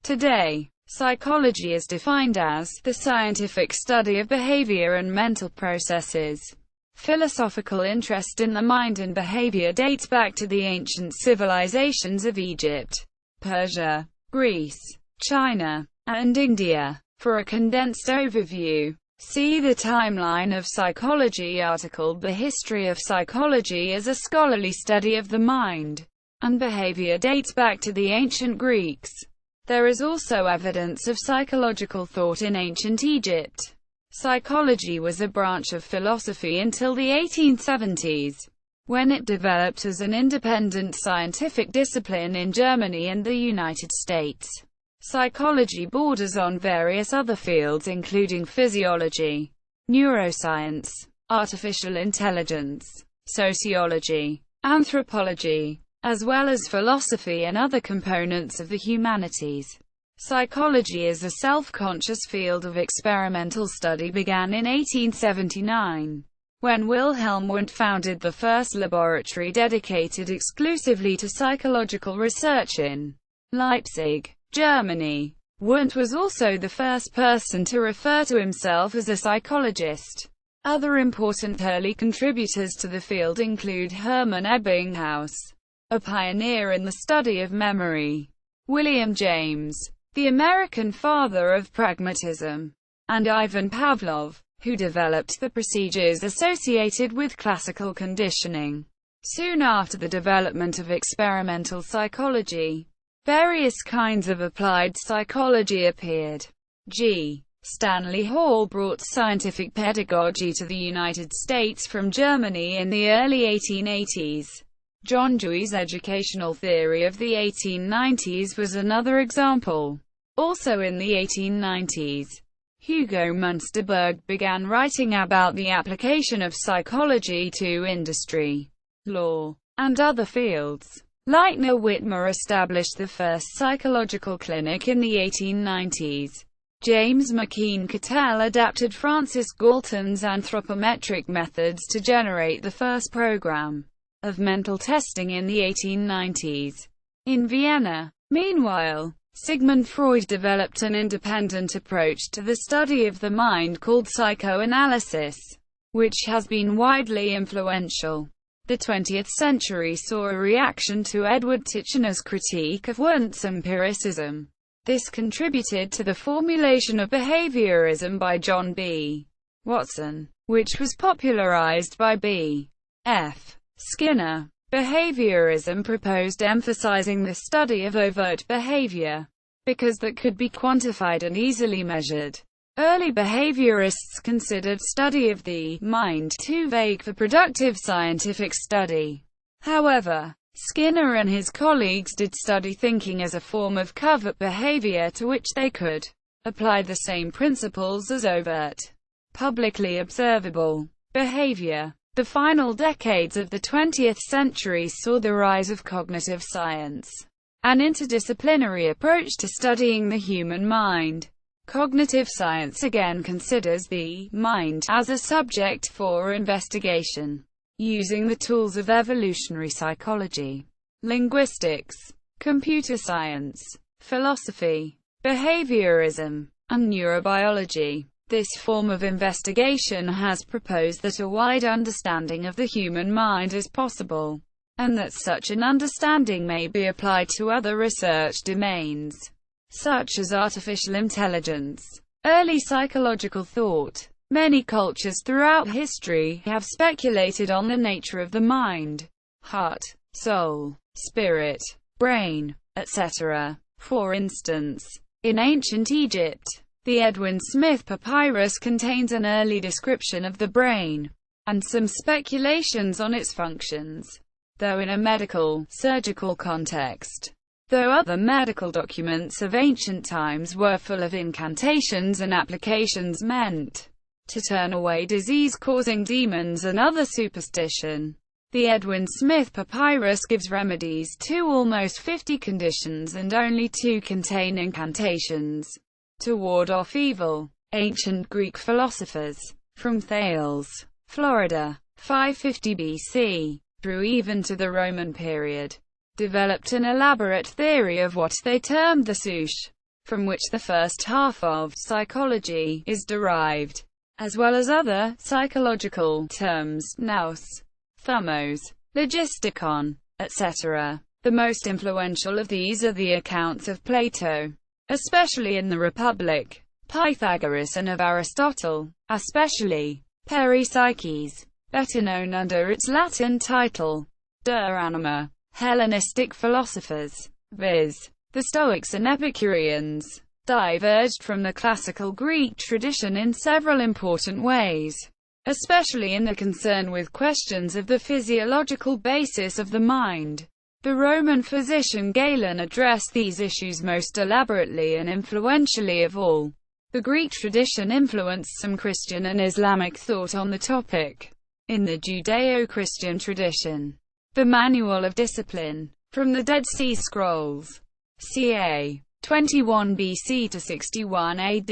Today, psychology is defined as the scientific study of behavior and mental processes. Philosophical interest in the mind and behavior dates back to the ancient civilizations of Egypt, Persia, Greece, China, and India. For a condensed overview, see the Timeline of Psychology article. The history of psychology as a scholarly study of the mind and behavior dates back to the ancient Greeks. There is also evidence of psychological thought in ancient Egypt. Psychology was a branch of philosophy until the 1870s, when it developed as an independent scientific discipline in Germany and the United States. Psychology borders on various other fields including physiology, neuroscience, artificial intelligence, sociology, anthropology, as well as philosophy and other components of the humanities. Psychology as a self-conscious field of experimental study began in 1879, when Wilhelm Wundt founded the first laboratory dedicated exclusively to psychological research in Leipzig, Germany. Wundt was also the first person to refer to himself as a psychologist. Other important early contributors to the field include Hermann Ebbinghaus, a pioneer in the study of memory, William James, the American father of pragmatism, and Ivan Pavlov, who developed the procedures associated with classical conditioning. Soon after the development of experimental psychology, various kinds of applied psychology appeared. Stanley Hall brought scientific pedagogy to the United States from Germany in the early 1880s. John Dewey's educational theory of the 1890s was another example. Also in the 1890s, Hugo Münsterberg began writing about the application of psychology to industry, law, and other fields. Lightner Witmer established the first psychological clinic in the 1890s. James McKeen Cattell adapted Francis Galton's anthropometric methods to generate the first program of mental testing in the 1890s. In Vienna, meanwhile, Sigmund Freud developed an independent approach to the study of the mind called psychoanalysis, which has been widely influential. The 20th century saw a reaction to Edward Titchener's critique of Wundt's empiricism. This contributed to the formulation of behaviorism by John B. Watson, which was popularized by B. F. Skinner. Behaviorism proposed emphasizing the study of overt behavior, because that could be quantified and easily measured. Early behaviorists considered study of the mind too vague for productive scientific study. However, Skinner and his colleagues did study thinking as a form of covert behavior to which they could apply the same principles as overt, publicly observable behavior. The final decades of the 20th century saw the rise of cognitive science, an interdisciplinary approach to studying the human mind. Cognitive science again considers the mind as a subject for investigation, using the tools of evolutionary psychology, linguistics, computer science, philosophy, behaviorism, and neurobiology. This form of investigation has proposed that a wide understanding of the human mind is possible, and that such an understanding may be applied to other research domains, such as artificial intelligence. Early psychological thought. Many cultures throughout history have speculated on the nature of the mind, heart, soul, spirit, brain, etc. For instance, in ancient Egypt, the Edwin Smith papyrus contains an early description of the brain, and some speculations on its functions, though in a medical, surgical context. Though other medical documents of ancient times were full of incantations and applications meant to turn away disease-causing demons and other superstition, the Edwin Smith papyrus gives remedies to almost 50 conditions and only 2 contain incantations to ward off evil. Ancient Greek philosophers, from Thales, Florida, 550 BC, through even to the Roman period, developed an elaborate theory of what they termed the souche, from which the first half of psychology is derived, as well as other psychological terms, nous, thumos, logistikon, etc. The most influential of these are the accounts of Plato, especially in the Republic, Pythagoras, and of Aristotle, especially Peripsyches, better known under its Latin title, De Anima. Hellenistic philosophers, viz., the Stoics and Epicureans, diverged from the classical Greek tradition in several important ways, especially in the concern with questions of the physiological basis of the mind. The Roman physician Galen addressed these issues most elaborately and influentially of all. The Greek tradition influenced some Christian and Islamic thought on the topic. In the Judeo-Christian tradition, the Manual of Discipline, from the Dead Sea Scrolls, ca. 21 BC to 61 AD,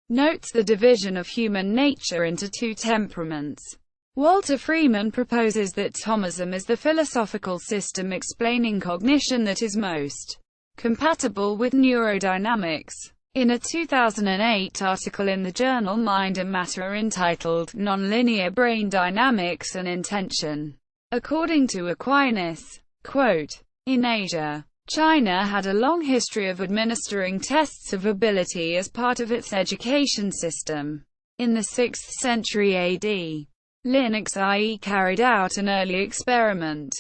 notes the division of human nature into two temperaments. Walter Freeman proposes that Thomism is the philosophical system explaining cognition that is most compatible with neurodynamics. In a 2008 article in the journal Mind and Matter entitled Nonlinear Brain Dynamics and Intention, according to Aquinas, quote, in Asia, China had a long history of administering tests of ability as part of its education system. In the 6th century AD, Lin Xi carried out an early experiment,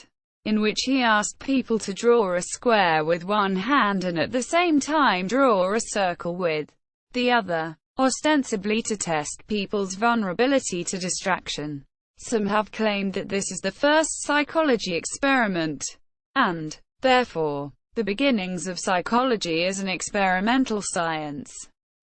in which he asked people to draw a square with one hand and at the same time draw a circle with the other, ostensibly to test people's vulnerability to distraction. Some have claimed that this is the first psychology experiment, and, therefore, the beginnings of psychology as an experimental science.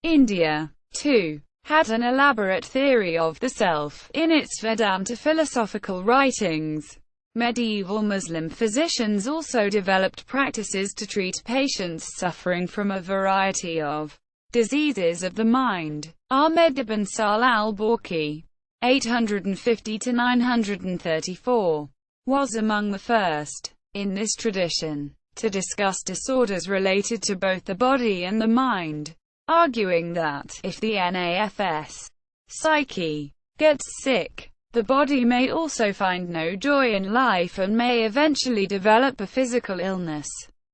India, too, had an elaborate theory of the self in its Vedanta philosophical writings. Medieval Muslim physicians also developed practices to treat patients suffering from a variety of diseases of the mind. Ahmed ibn Sal al-Balkhi, 850–934, was among the first, in this tradition, to discuss disorders related to both the body and the mind, arguing that, if the NAFS psyche gets sick, the body may also find no joy in life and may eventually develop a physical illness.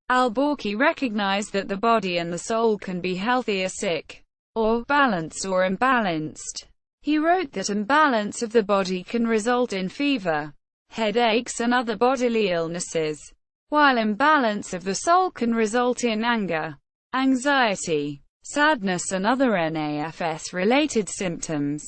Al-Balkhi recognized that the body and the soul can be healthy or sick, or balanced or imbalanced. He wrote that imbalance of the body can result in fever, headaches and other bodily illnesses, while imbalance of the soul can result in anger, anxiety, sadness and other NAFS-related symptoms.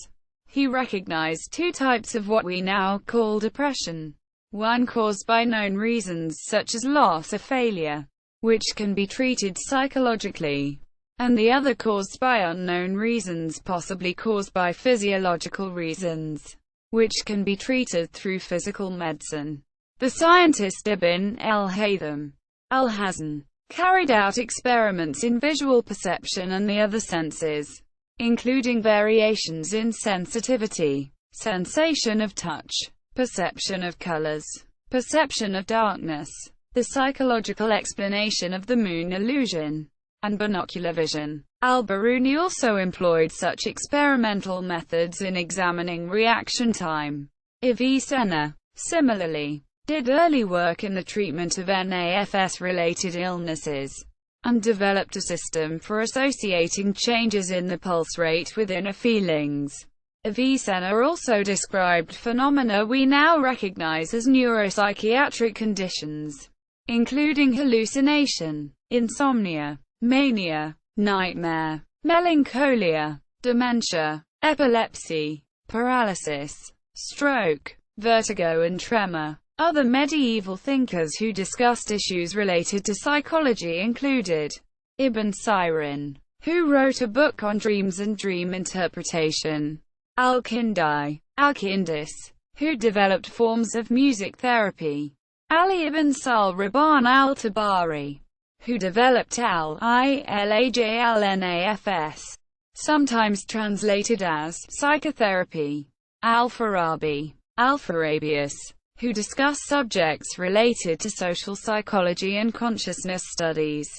He recognized two types of what we now call depression. One caused by known reasons such as loss or failure, which can be treated psychologically, and the other caused by unknown reasons, possibly caused by physiological reasons, which can be treated through physical medicine. The scientist Ibn el-Haytham al-Hazan carried out experiments in visual perception and the other senses, including variations in sensitivity, sensation of touch, perception of colors, perception of darkness, the psychological explanation of the moon illusion, and binocular vision. Al-Biruni also employed such experimental methods in examining reaction time. Avicenna, similarly, did early work in the treatment of NAFS-related illnesses, and developed a system for associating changes in the pulse rate with inner feelings. Avicenna also described phenomena we now recognize as neuropsychiatric conditions, including hallucination, insomnia, mania, nightmare, melancholia, dementia, epilepsy, paralysis, stroke, vertigo and tremor. Other medieval thinkers who discussed issues related to psychology included Ibn Sirin, who wrote a book on dreams and dream interpretation, Al-Kindi, Al-Kindis, who developed forms of music therapy, Ali ibn Sal-Raban al-Tabari, who developed Al-Ilaj-al-Nafs, sometimes translated as psychotherapy, Al-Farabi, Al-Farabius, who discuss subjects related to social psychology and consciousness studies,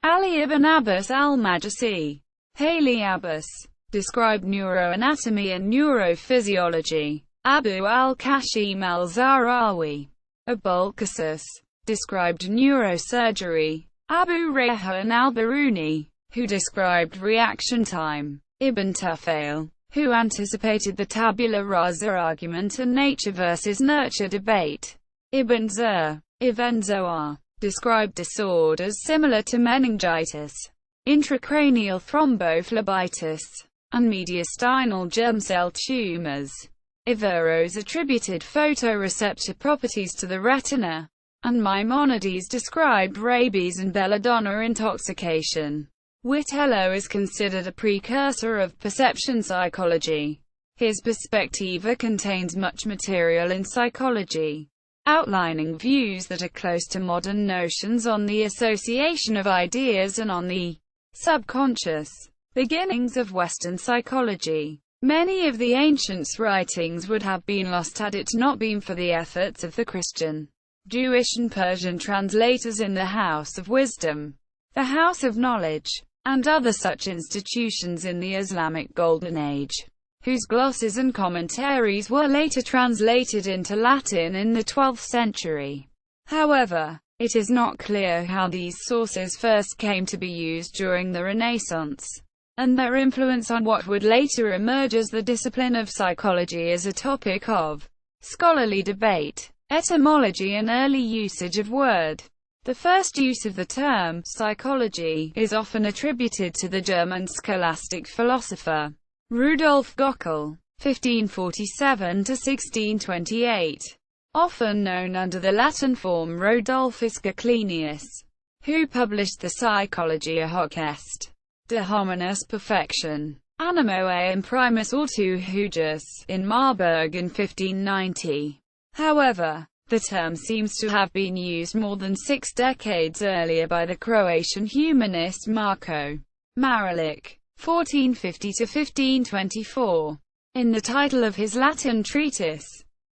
Ali ibn Abbas al-Majasi, Haley Abbas, described neuroanatomy and neurophysiology. Abu al-Kashim al-Zahrawi, Abulqasis, described neurosurgery. Abu Rayhan al-Biruni, who described reaction time. Ibn Tufail, who anticipated the tabula rasa argument and nature versus nurture debate. Ibn Zohar, described disorders similar to meningitis, intracranial thrombophlebitis, and mediastinal germ cell tumors. Averroes attributed photoreceptor properties to the retina, and Maimonides described rabies and belladonna intoxication. Witello is considered a precursor of perception psychology. His Perspectiva contains much material in psychology, outlining views that are close to modern notions on the association of ideas and on the subconscious beginnings of Western psychology. Many of the ancients' writings would have been lost had it not been for the efforts of the Christian, Jewish and Persian translators in the House of Wisdom, the House of Knowledge, and other such institutions in the Islamic Golden Age, whose glosses and commentaries were later translated into Latin in the 12th century. However, it is not clear how these sources first came to be used during the Renaissance, and their influence on what would later emerge as the discipline of psychology is a topic of scholarly debate. Etymology and early usage of word. The first use of the term psychology is often attributed to the German scholastic philosopher Rudolf Göckel, 1547–1628, often known under the Latin form Rodolphus Goclenius, who published the Psychologia hoc est, de hominis perfection, animo imprimis ortu hujus, in Marburg in 1590. However, the term seems to have been used more than 6 decades earlier by the Croatian humanist Marko Marulic, 1450–1524. In the title of his Latin treatise,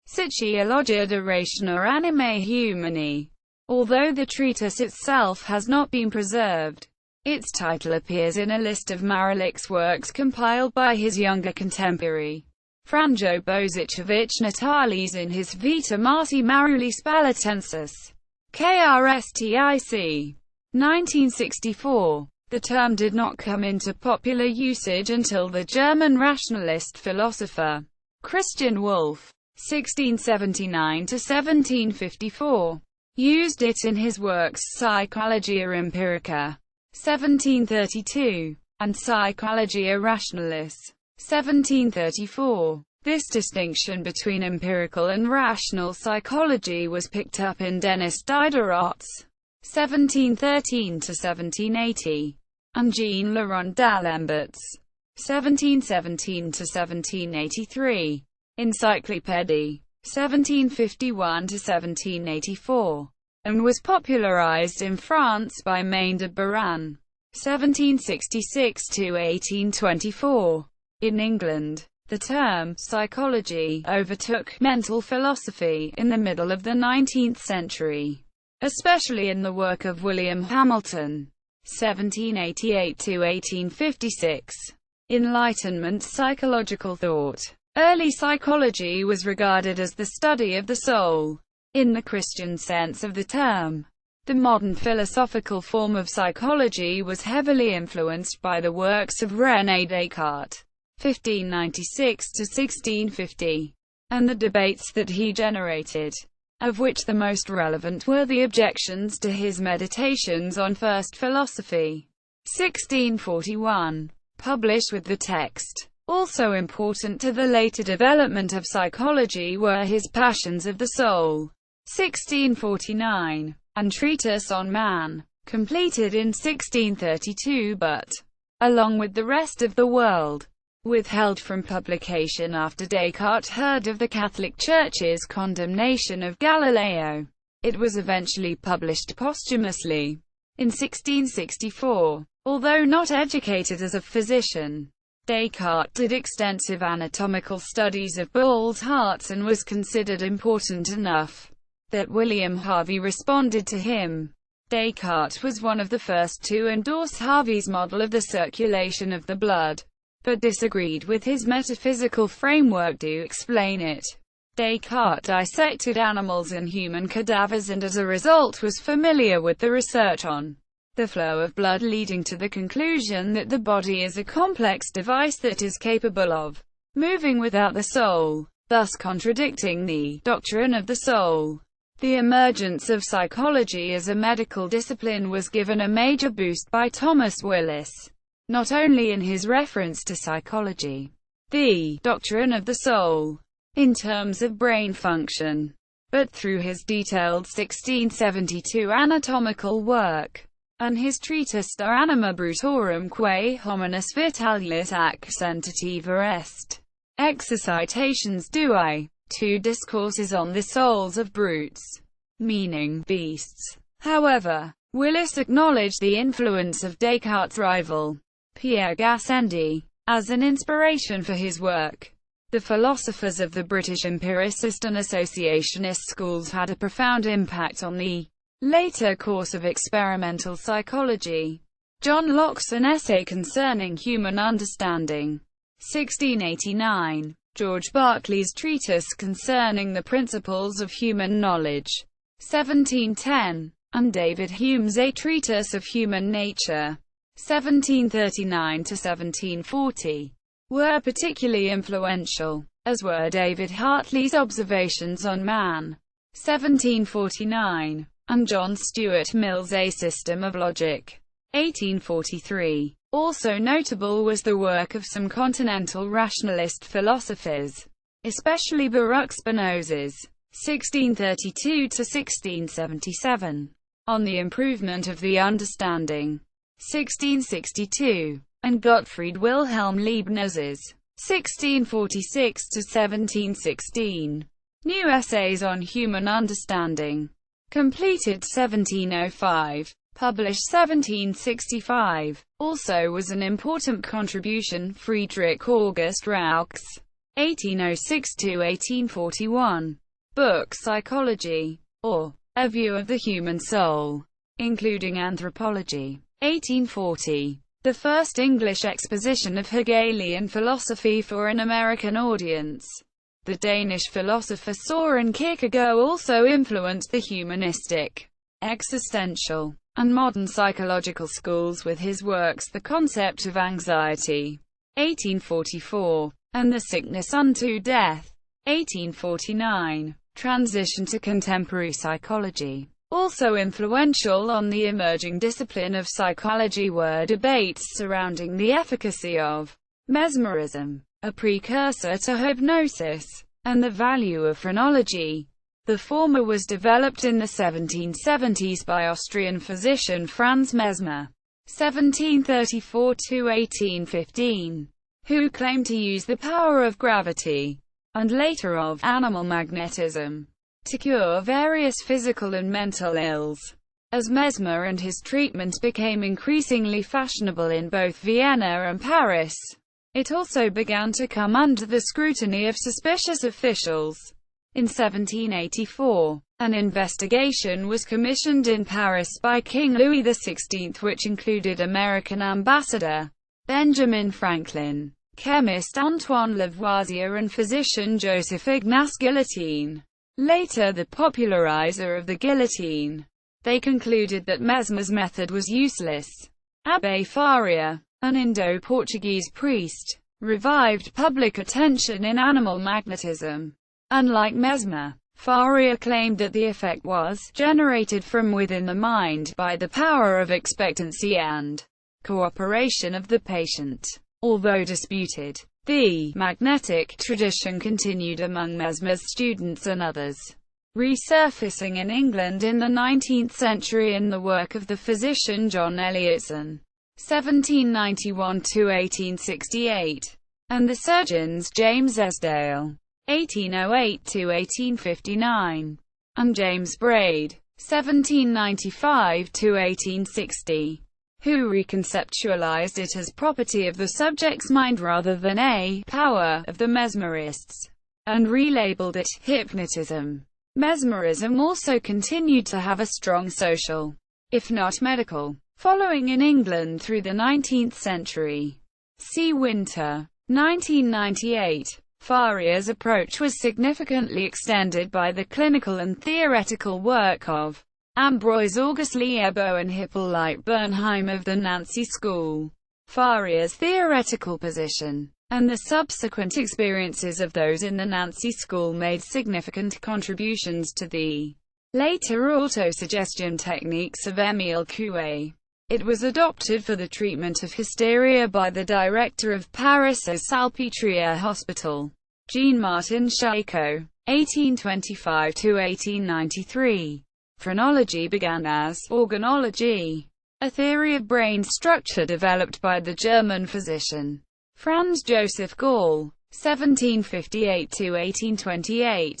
Sociologia de ratione animae humani, although the treatise itself has not been preserved, its title appears in a list of Marulic's works compiled by his younger contemporary, Franjo Bozicevich Natalis, in his Vita Marti Maruli Spalatensis, Krstic. 1964. The term did not come into popular usage until the German rationalist philosopher Christian Wolff, 1679–1754, used it in his works Psychologia Empirica, 1732, and Psychologia Rationalis, 1734. This distinction between empirical and rational psychology was picked up in Denis Diderot's 1713–1780, and Jean-Laurent d'Alembert's 1717–1783, Encyclopédie, 1751–1784, and was popularized in France by Maine de Biran, 1766–1824. In England, the term psychology overtook mental philosophy in the middle of the 19th century, especially in the work of William Hamilton, 1788–1856. Enlightenment psychological thought. Early psychology was regarded as the study of the soul, in the Christian sense of the term. The modern philosophical form of psychology was heavily influenced by the works of René Descartes, 1596–1650, and the debates that he generated, of which the most relevant were the objections to his Meditations on First Philosophy, 1641, published with the text. Also important to the later development of psychology were his Passions of the Soul, 1649, and Treatise on Man, completed in 1632 but, along with the rest of the world, withheld from publication after Descartes heard of the Catholic Church's condemnation of Galileo. It was eventually published posthumously in 1664. Although not educated as a physician, Descartes did extensive anatomical studies of bulls' hearts and was considered important enough that William Harvey responded to him. Descartes was one of the first to endorse Harvey's model of the circulation of the blood, but disagreed with his metaphysical framework to explain it. Descartes dissected animals and human cadavers and as a result was familiar with the research on the flow of blood, leading to the conclusion that the body is a complex device that is capable of moving without the soul, thus contradicting the doctrine of the soul. The emergence of psychology as a medical discipline was given a major boost by Thomas Willis, not only in his reference to psychology, the doctrine of the soul, in terms of brain function, but through his detailed 1672 anatomical work, and his treatise De Anima Brutorum quae hominis vitalis accentativa est. Exercitations Dewey. 2 Discourses on the souls of brutes, meaning beasts. However, Willis acknowledged the influence of Descartes' rival, Pierre Gassendi, as an inspiration for his work. The philosophers of the British empiricist and associationist schools had a profound impact on the later course of experimental psychology. John Locke's An Essay Concerning Human Understanding, 1689. George Berkeley's Treatise Concerning the Principles of Human Knowledge, 1710, and David Hume's A Treatise of Human Nature, 1739–1740, were particularly influential, as were David Hartley's Observations on Man, 1749, and John Stuart Mill's A System of Logic, 1843. Also notable was the work of some continental rationalist philosophers, especially Baruch Spinoza's (1632–1677) on the improvement of the understanding, 1662, and Gottfried Wilhelm Leibniz's (1646–1716) New Essays on Human Understanding, completed 1705. Published 1765, also was an important contribution Friedrich August Rauch's (1806–1841) book Psychology, or A View of the Human Soul, including Anthropology, 1840, the first English exposition of Hegelian philosophy for an American audience. The Danish philosopher Søren Kierkegaard also influenced the humanistic, existential, and modern psychological schools with his works The Concept of Anxiety, 1844, and The Sickness unto Death, 1849. Transition to contemporary psychology. Also influential on the emerging discipline of psychology were debates surrounding the efficacy of mesmerism, a precursor to hypnosis, and the value of phrenology. The former was developed in the 1770s by Austrian physician Franz Mesmer, 1734–1815, who claimed to use the power of gravity, and later of animal magnetism, to cure various physical and mental ills. As Mesmer and his treatment became increasingly fashionable in both Vienna and Paris, it also began to come under the scrutiny of suspicious officials. In 1784, an investigation was commissioned in Paris by King Louis XVI which included American ambassador Benjamin Franklin, chemist Antoine Lavoisier and physician Joseph Ignace Guillotine, later the popularizer of the guillotine. They concluded that Mesmer's method was useless. Abbé Faria, an Indo-Portuguese priest, revived public attention in animal magnetism. Unlike Mesmer, Faria claimed that the effect was generated from within the mind by the power of expectancy and cooperation of the patient. Although disputed, the magnetic tradition continued among Mesmer's students and others, resurfacing in England in the 19th century in the work of the physician John Eliotson, 1791–1868, and the surgeons James Esdale, 1808–1859, and James Braid, 1795–1860, who reconceptualized it as property of the subject's mind rather than a power of the mesmerists, and relabeled it hypnotism. Mesmerism also continued to have a strong social if not medical. Following in England through the 19th century. See Winter. 1998. Faria's approach was significantly extended by the clinical and theoretical work of Ambroise Auguste Liebo and Hippolyte Bernheim of the Nancy School. Faria's theoretical position, and the subsequent experiences of those in the Nancy School made significant contributions to the later autosuggestion techniques of Émile Coué. It was adopted for the treatment of hysteria by the director of Paris' Salpêtrière Hospital, Jean-Martin Charcot, 1825–1893. Phrenology began as organology, a theory of brain structure developed by the German physician Franz Joseph Gall, 1758–1828.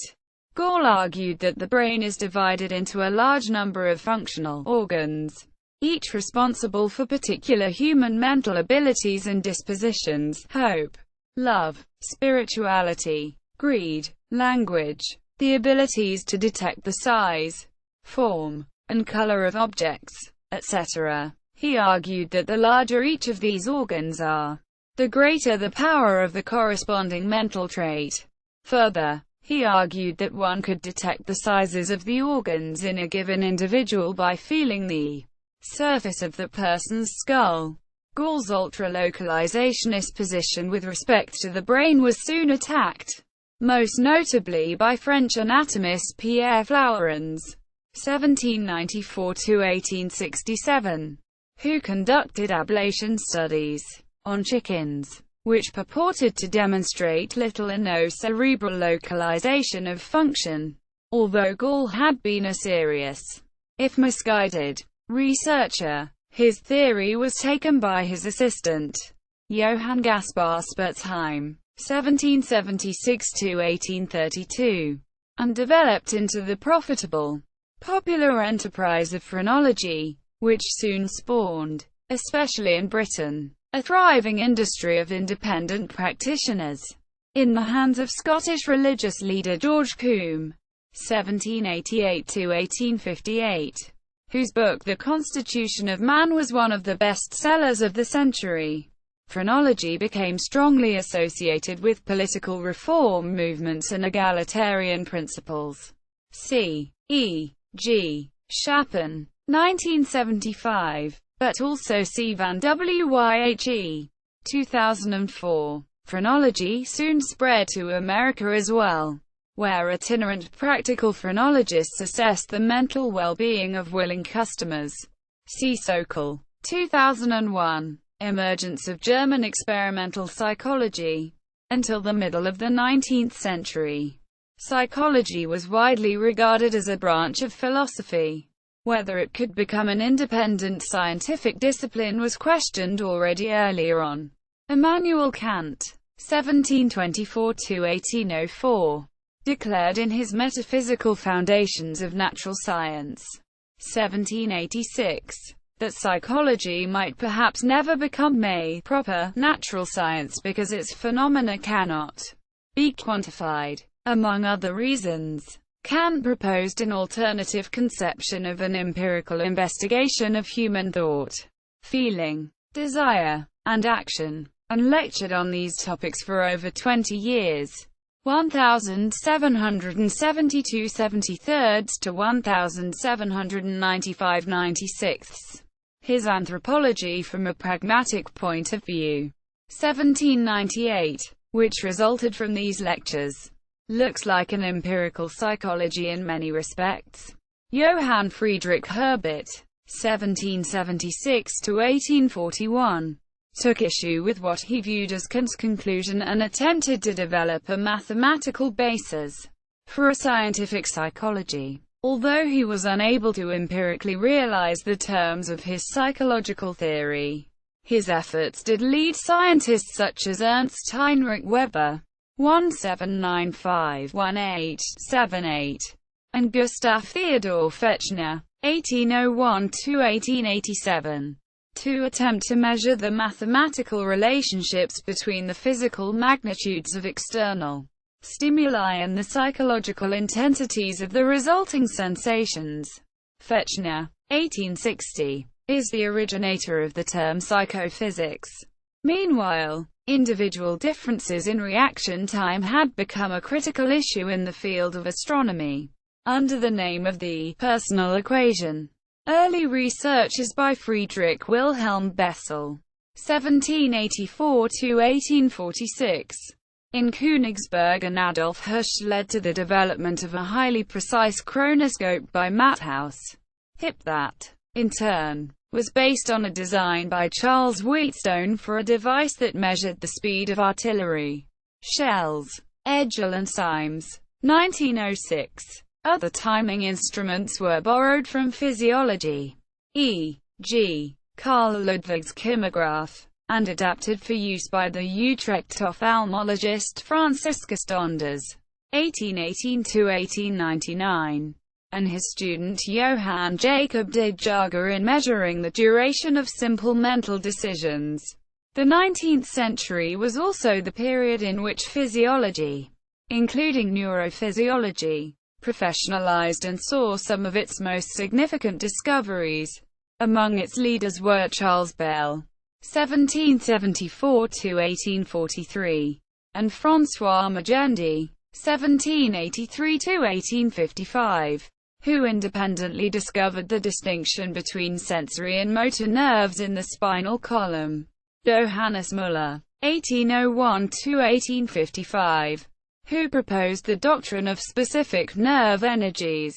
Gall argued that the brain is divided into a large number of functional organs, each responsible for particular human mental abilities and dispositions: hope, love, spirituality, greed, language, the abilities to detect the size, form, and color of objects, etc. He argued that the larger each of these organs are, the greater the power of the corresponding mental trait. Further, he argued that one could detect the sizes of the organs in a given individual by feeling the surface of the person's skull. Gall's ultra-localizationist position with respect to the brain was soon attacked, most notably by French anatomist Pierre Flourens, 1794–1867, who conducted ablation studies on chickens, which purported to demonstrate little or no cerebral localization of function. Although Gall had been a serious, if misguided, researcher, his theory was taken by his assistant, Johann Gaspar Spurzheim, 1776–1832, and developed into the profitable, popular enterprise of phrenology, which soon spawned, especially in Britain, a thriving industry of independent practitioners, in the hands of Scottish religious leader George Combe, 1788–1858, whose book The Constitution of Man was one of the best-sellers of the century. Phrenology became strongly associated with political reform movements and egalitarian principles. C. E. G. Chapin, 1975. But also C. Van Wye, 2004. Phrenology soon spread to America as well, where itinerant practical phrenologists assessed the mental well-being of willing customers. See Sokol, 2001. Emergence of German experimental psychology. Until the middle of the 19th century, psychology was widely regarded as a branch of philosophy. Whether it could become an independent scientific discipline was questioned already earlier on. Immanuel Kant, 1724–1804, declared in his Metaphysical Foundations of Natural Science, 1786, that psychology might perhaps never become a proper natural science because its phenomena cannot be quantified. Among other reasons, Kant proposed an alternative conception of an empirical investigation of human thought, feeling, desire, and action, and lectured on these topics for over 20 years, 1772–73 to 1795–96. His Anthropology from a Pragmatic Point of View, 1798, which resulted from these lectures, looks like an empirical psychology in many respects. Johann Friedrich Herbert, 1776–1841, took issue with what he viewed as Kant's conclusion and attempted to develop a mathematical basis for a scientific psychology. Although he was unable to empirically realize the terms of his psychological theory, his efforts did lead scientists such as Ernst Heinrich Weber, 1795–1878, and Gustav Theodor Fechner, 1801–1887, to attempt to measure the mathematical relationships between the physical magnitudes of external stimuli and the psychological intensities of the resulting sensations. Fechner, 1860, is the originator of the term psychophysics. Meanwhile, individual differences in reaction time had become a critical issue in the field of astronomy, under the name of the personal equation. Early researches by Friedrich Wilhelm Bessel, 1784–1846, in Königsberg and Adolf Hirsch led to the development of a highly precise chronoscope by Matthaus. That, in turn, was based on a design by Charles Wheatstone for a device that measured the speed of artillery shells. Edgell and Symes, 1906. Other timing instruments were borrowed from physiology, e.g., Carl Ludwig's kymograph, and adapted for use by the Utrecht ophthalmologist Franciscus Donders, 1818–1899, and his student Johann Jacob de Jager in measuring the duration of simple mental decisions. The 19th century was also the period in which physiology, including neurophysiology, professionalized and saw some of its most significant discoveries. Among its leaders were Charles Bell, 1774–1843, and François Magendie, 1783–1855, who independently discovered the distinction between sensory and motor nerves in the spinal column. Johannes Müller, 1801–1855, who proposed the doctrine of specific nerve energies.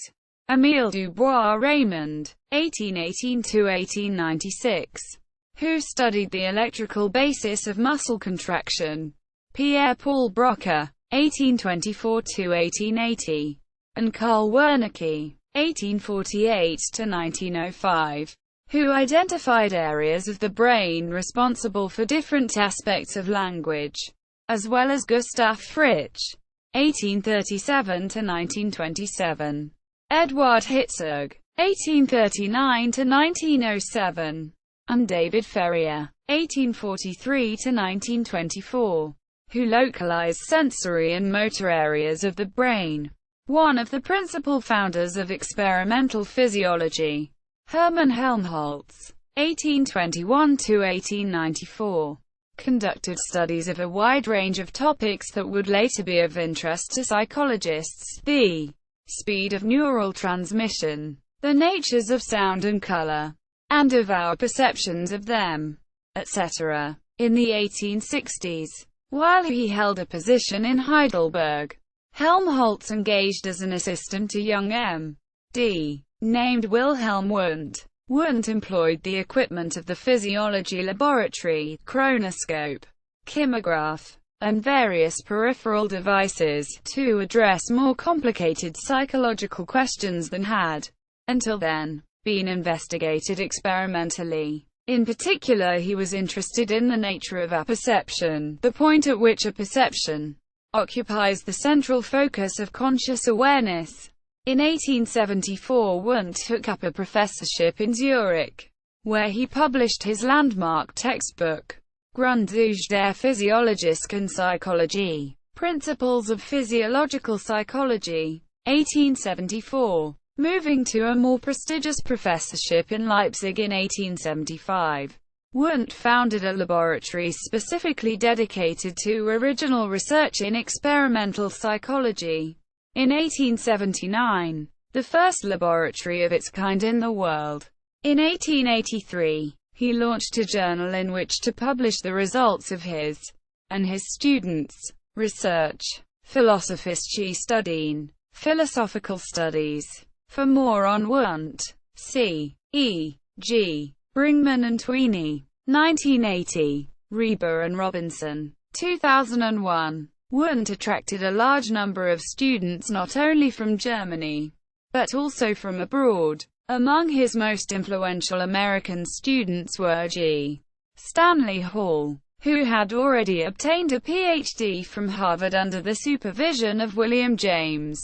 Émile Dubois-Raymond, 1818–1896, who studied the electrical basis of muscle contraction. Pierre-Paul Broca, 1824–1880, and Karl Wernicke, 1848–1905, who identified areas of the brain responsible for different aspects of language, as well as Gustav Fritsch, 1837–1927, Edward Hitzig, 1839–1907, and David Ferrier, 1843–1924, who localized sensory and motor areas of the brain. One of the principal founders of experimental physiology, Hermann Helmholtz, 1821–1894, conducted studies of a wide range of topics that would later be of interest to psychologists: the speed of neural transmission, the natures of sound and color, and of our perceptions of them, etc. In the 1860s, while he held a position in Heidelberg, Helmholtz engaged as an assistant to young M.D. named Wilhelm Wundt. Wundt employed the equipment of the physiology laboratory, chronoscope, kymograph, and various peripheral devices, to address more complicated psychological questions than had, until then, been investigated experimentally. In particular, he was interested in the nature of apperception, the point at which a perception occupies the central focus of conscious awareness. In 1874, Wundt took up a professorship in Zurich, where he published his landmark textbook, Grundzüge der physiologischen Psychologie, Principles of Physiological Psychology, 1874, moving to a more prestigious professorship in Leipzig in 1875. Wundt founded a laboratory specifically dedicated to original research in experimental psychology. In 1879, the first laboratory of its kind in the world. In 1883, he launched a journal in which to publish the results of his and his students' research, Philosophische Studien, Philosophical Studies. For more on Wundt, see E.G. Bringman and Tweeney, 1980, Reber and Robinson, 2001. Wundt attracted a large number of students not only from Germany, but also from abroad. Among his most influential American students were G. Stanley Hall, who had already obtained a Ph.D. from Harvard under the supervision of William James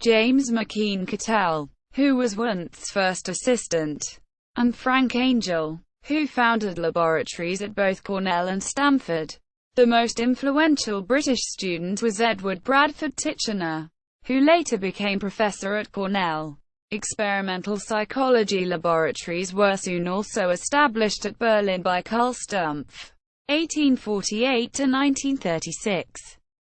McKeen Cattell, who was Wundt's first assistant, and Frank Angell, who founded laboratories at both Cornell and Stanford. The most influential British student was Edward Bradford Titchener, who later became professor at Cornell. Experimental psychology laboratories were soon also established at Berlin by Karl Stumpf (1848–1936),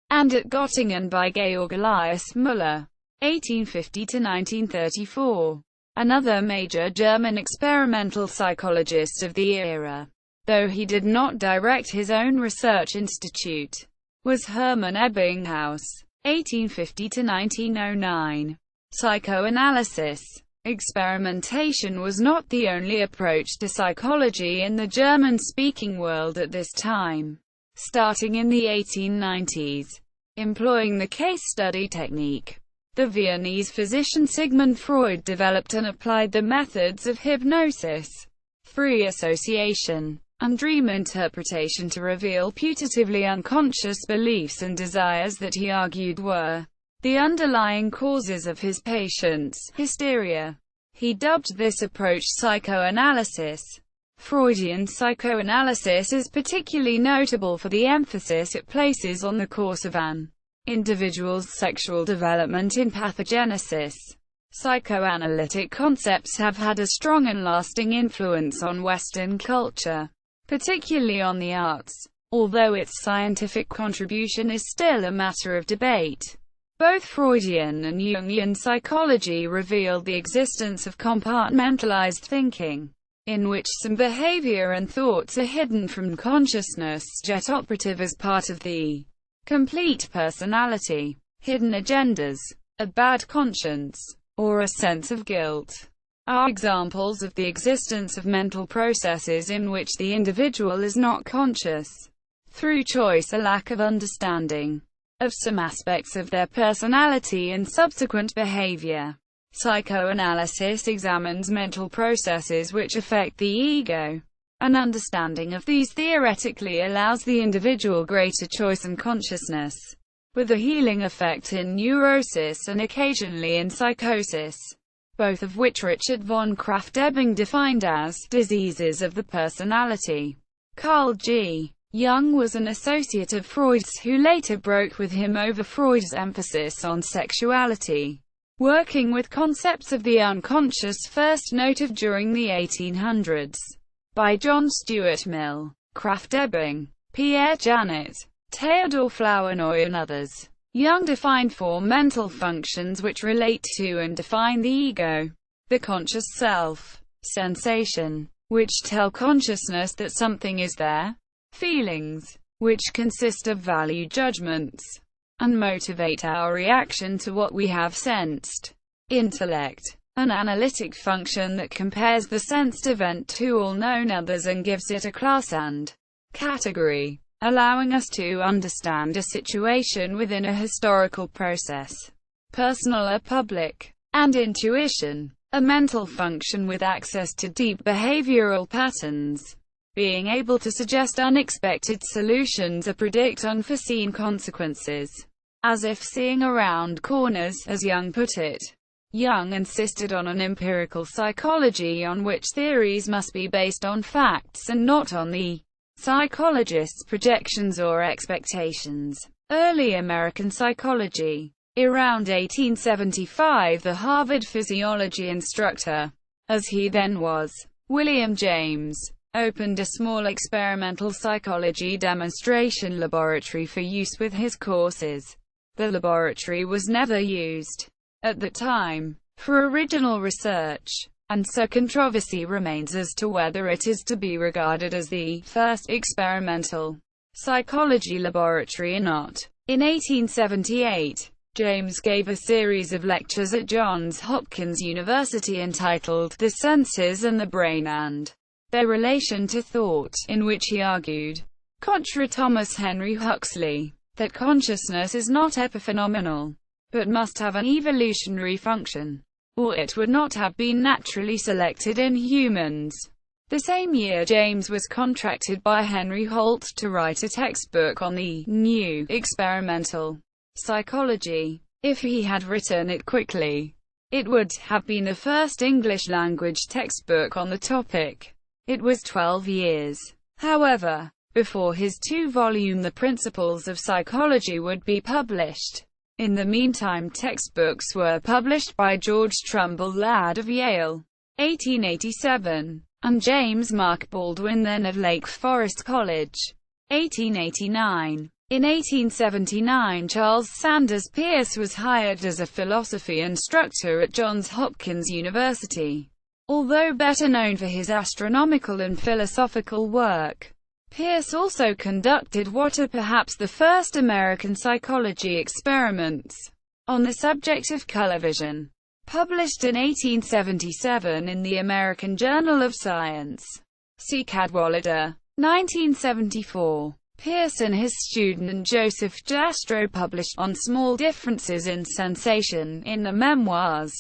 and at Göttingen by Georg Elias Müller (1850–1934), another major German experimental psychologist of the era, though he did not direct his own research institute, was Hermann Ebbinghaus (1850–1909). Psychoanalysis. Experimentation was not the only approach to psychology in the German-speaking world at this time. Starting in the 1890s, employing the case study technique, the Viennese physician Sigmund Freud developed and applied the methods of hypnosis, free association, and dream interpretation to reveal putatively unconscious beliefs and desires that he argued were the underlying causes of his patients' hysteria. He dubbed this approach psychoanalysis. Freudian psychoanalysis is particularly notable for the emphasis it places on the course of an individual's sexual development in pathogenesis. Psychoanalytic concepts have had a strong and lasting influence on Western culture, particularly on the arts, although its scientific contribution is still a matter of debate. Both Freudian and Jungian psychology revealed the existence of compartmentalized thinking, in which some behavior and thoughts are hidden from consciousness, yet operative as part of the complete personality. Hidden agendas, a bad conscience, or a sense of guilt, are examples of the existence of mental processes in which the individual is not conscious, through choice or lack of understanding, of some aspects of their personality and subsequent behavior. Psychoanalysis examines mental processes which affect the ego. An understanding of these theoretically allows the individual greater choice and consciousness, with a healing effect in neurosis and occasionally in psychosis, both of which Richard von Krafft-Ebing defined as diseases of the personality. Carl G. Jung was an associate of Freud's who later broke with him over Freud's emphasis on sexuality, working with concepts of the unconscious first noted during the 1800s by John Stuart Mill, Krafft-Ebing, Pierre Janet, Theodor Flournoy and others. Jung defined four mental functions which relate to and define the ego: the conscious self, sensation, which tell consciousness that something is there; feelings, which consist of value judgments, and motivate our reaction to what we have sensed; intellect, an analytic function that compares the sensed event to all known others and gives it a class and category, allowing us to understand a situation within a historical process, personal or public; and intuition, a mental function with access to deep behavioral patterns, being able to suggest unexpected solutions or predict unforeseen consequences, as if seeing around corners, as Jung put it. Jung insisted on an empirical psychology on which theories must be based on facts and not on the psychologist's projections or expectations. Early American psychology. Around 1875, the Harvard physiology instructor, as he then was, William James, opened a small experimental psychology demonstration laboratory for use with his courses. The laboratory was never used at the time for original research, and so controversy remains as to whether it is to be regarded as the first experimental psychology laboratory or not. In 1878, James gave a series of lectures at Johns Hopkins University entitled The Senses and the Brain and Their Relation to Thought, in which he argued, contra Thomas Henry Huxley, that consciousness is not epiphenomenal, but must have an evolutionary function, or it would not have been naturally selected in humans. The same year James was contracted by Henry Holt to write a textbook on the new experimental psychology. If he had written it quickly, it would have been the first English-language textbook on the topic. It was 12 years, however, before his two-volume The Principles of Psychology would be published. In the meantime, textbooks were published by George Trumbull Ladd of Yale, 1887, and James Mark Baldwin, then of Lake Forest College, 1889. In 1879, Charles Sanders Peirce was hired as a philosophy instructor at Johns Hopkins University. Although better known for his astronomical and philosophical work, Peirce also conducted what are perhaps the first American psychology experiments on the subject of color vision. Published in 1877 in the American Journal of Science. See Cadwallader. 1974. Peirce and his student Joseph Jastrow published On Small Differences in Sensation in the Memoirs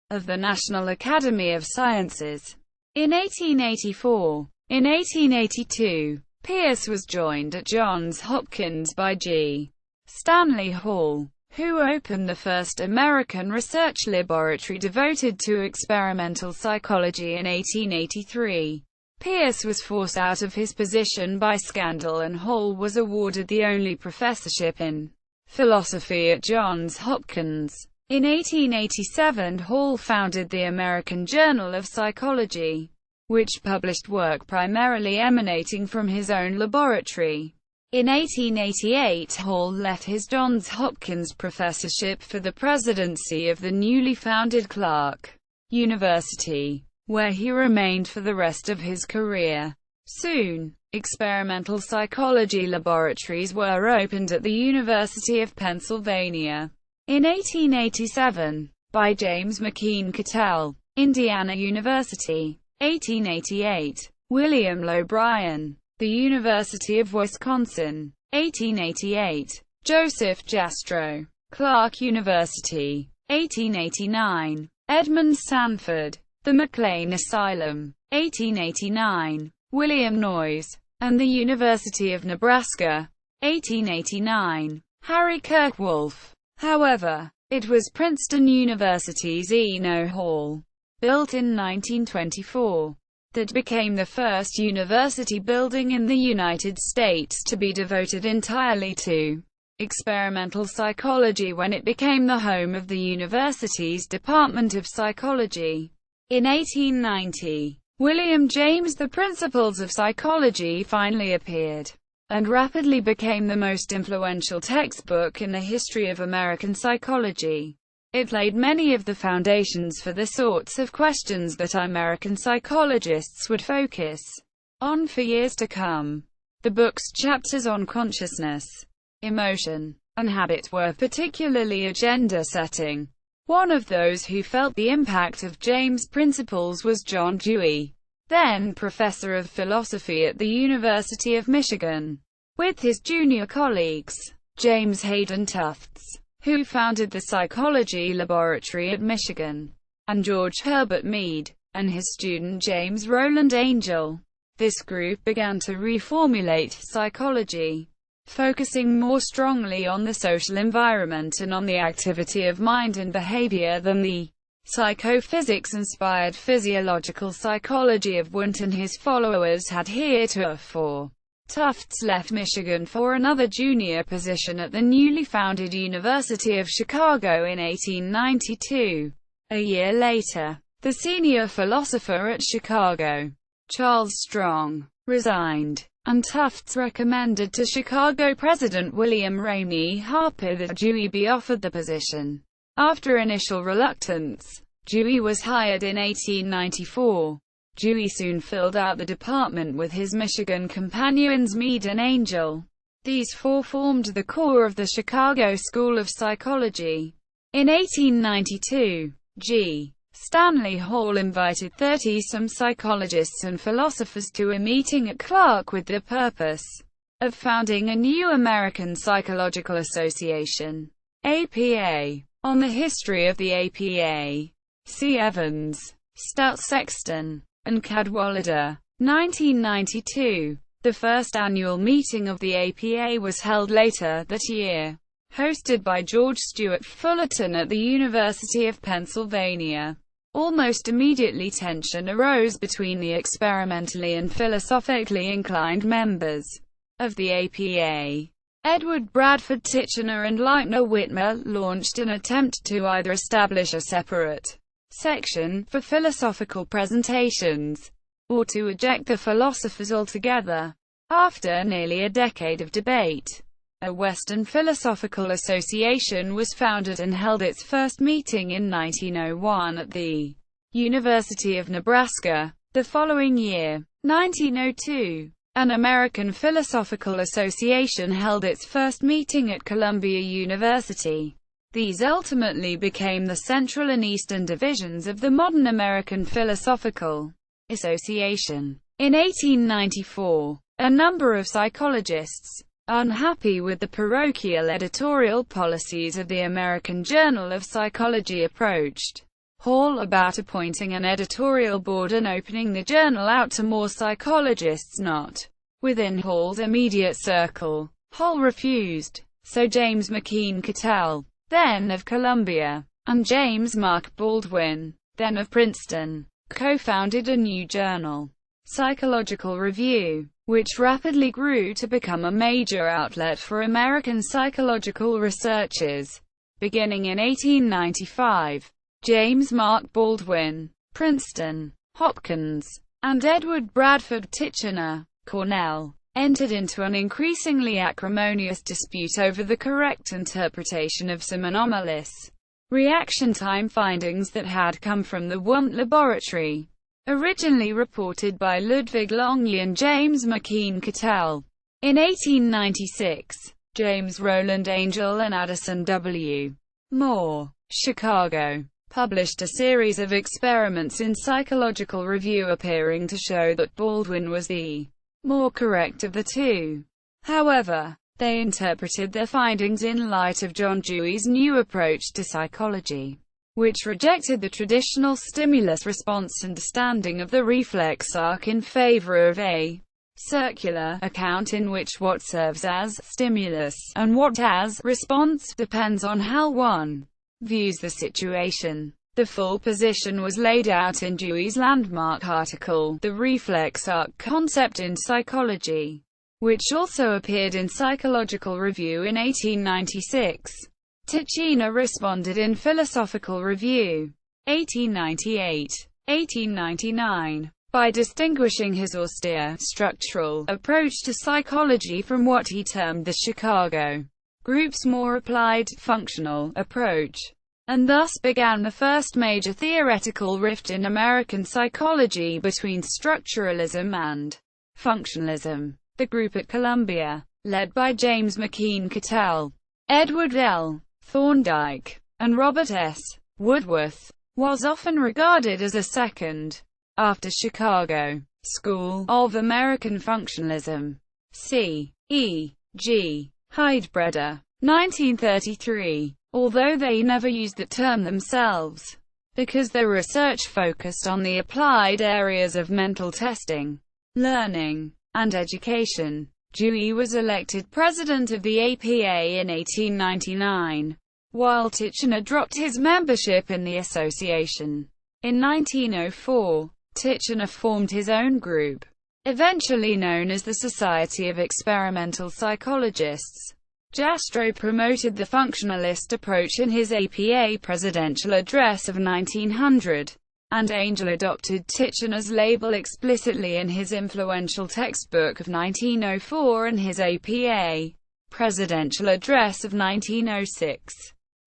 of the National Academy of Sciences. In 1884. In 1882, Peirce was joined at Johns Hopkins by G. Stanley Hall, who opened the first American research laboratory devoted to experimental psychology in 1883. Peirce was forced out of his position by scandal, and Hall was awarded the only professorship in philosophy at Johns Hopkins. In 1887, Hall founded the American Journal of Psychology, which published work primarily emanating from his own laboratory. In 1888, Hall left his Johns Hopkins professorship for the presidency of the newly founded Clark University, where he remained for the rest of his career. Soon, experimental psychology laboratories were opened at the University of Pennsylvania. In 1887, by James McKeen Cattell, Indiana University. 1888, William O'Brien, the University of Wisconsin. 1888, Joseph Jastrow, Clark University. 1889, Edmund Sanford, the McLean Asylum. 1889, William Noyes, and the University of Nebraska. 1889, Harry Kirkwolf. However, it was Princeton University's Eno Hall, built in 1924, that became the first university building in the United States to be devoted entirely to experimental psychology when it became the home of the university's Department of Psychology. In 1890, William James' The Principles of Psychology finally appeared, and rapidly became the most influential textbook in the history of American psychology. It laid many of the foundations for the sorts of questions that American psychologists would focus on for years to come. The book's chapters on consciousness, emotion, and habit were particularly agenda-setting. One of those who felt the impact of James' principles was John Dewey, then professor of philosophy at the University of Michigan. With his junior colleagues, James Hayden Tufts, who founded the Psychology Laboratory at Michigan, and George Herbert Mead, and his student James Roland Angell, this group began to reformulate psychology, focusing more strongly on the social environment and on the activity of mind and behavior than the psychophysics-inspired physiological psychology of Wundt and his followers had heretofore. Tufts left Michigan for another junior position at the newly founded University of Chicago in 1892. A year later, the senior philosopher at Chicago, Charles Strong, resigned, and Tufts recommended to Chicago President William Ramey Harper that Dewey be offered the position. After initial reluctance, Dewey was hired in 1894. Dewey soon filled out the department with his Michigan companions Mead and Angell. These four formed the core of the Chicago School of Psychology. In 1892, G. Stanley Hall invited 30-some psychologists and philosophers to a meeting at Clark with the purpose of founding a new American Psychological Association, APA. On the history of the APA, see Evans, Stout-Sexton, and Cadwallader. 1992. The first annual meeting of the APA was held later that year, hosted by George Stewart Fullerton at the University of Pennsylvania. Almost immediately tension arose between the experimentally and philosophically inclined members of the APA Edward Bradford Titchener and Lightner Witmer launched an attempt to either establish a separate section for philosophical presentations, or to eject the philosophers altogether. After nearly a decade of debate, a Western Philosophical Association was founded and held its first meeting in 1901 at the University of Nebraska. The following year, 1902, an American Philosophical Association held its first meeting at Columbia University. These ultimately became the Central and Eastern divisions of the modern American Philosophical Association. In 1894, a number of psychologists, unhappy with the parochial editorial policies of the American Journal of Psychology, approached Hall about appointing an editorial board and opening the journal out to more psychologists not within Hall's immediate circle. Hall refused, so James McKeen Cattell, then of Columbia, and James Mark Baldwin, then of Princeton, co-founded a new journal, Psychological Review, which rapidly grew to become a major outlet for American psychological researchers. Beginning in 1895, James Mark Baldwin, Princeton, Hopkins, and Edward Bradford Titchener, Cornell, entered into an increasingly acrimonious dispute over the correct interpretation of some anomalous reaction time findings that had come from the Wundt laboratory. Originally reported by Ludwig Longley and James McKeen Cattell. In 1896, James Roland Angell and Addison W. Moore, Chicago, published a series of experiments in Psychological Review appearing to show that Baldwin was the more correct of the two. However, they interpreted their findings in light of John Dewey's new approach to psychology, which rejected the traditional stimulus-response understanding of the reflex arc in favor of a circular account in which what serves as stimulus and what as response depends on how one views the situation. The full position was laid out in Dewey's landmark article, The Reflex Arc Concept in Psychology, which also appeared in Psychological Review in 1896. Titchener responded in Philosophical Review, 1898, 1899, by distinguishing his austere, structural approach to psychology from what he termed the Chicago group's more applied, functional approach, and thus began the first major theoretical rift in American psychology between structuralism and functionalism. The group at Columbia, led by James McKeen Cattell, Edward L. Thorndike, and Robert S. Woodworth, was often regarded as a second, after Chicago, school of American functionalism. C. E. G. Heidbreder, 1933, although they never used the term themselves, because their research focused on the applied areas of mental testing, learning, and education. Dewey was elected president of the APA in 1899, while Titchener dropped his membership in the association. In 1904, Titchener formed his own group, eventually known as the Society of Experimental Psychologists. Jastrow promoted the functionalist approach in his APA presidential address of 1900, and Angell adopted Titchener's label explicitly in his influential textbook of 1904 and his APA presidential address of 1906.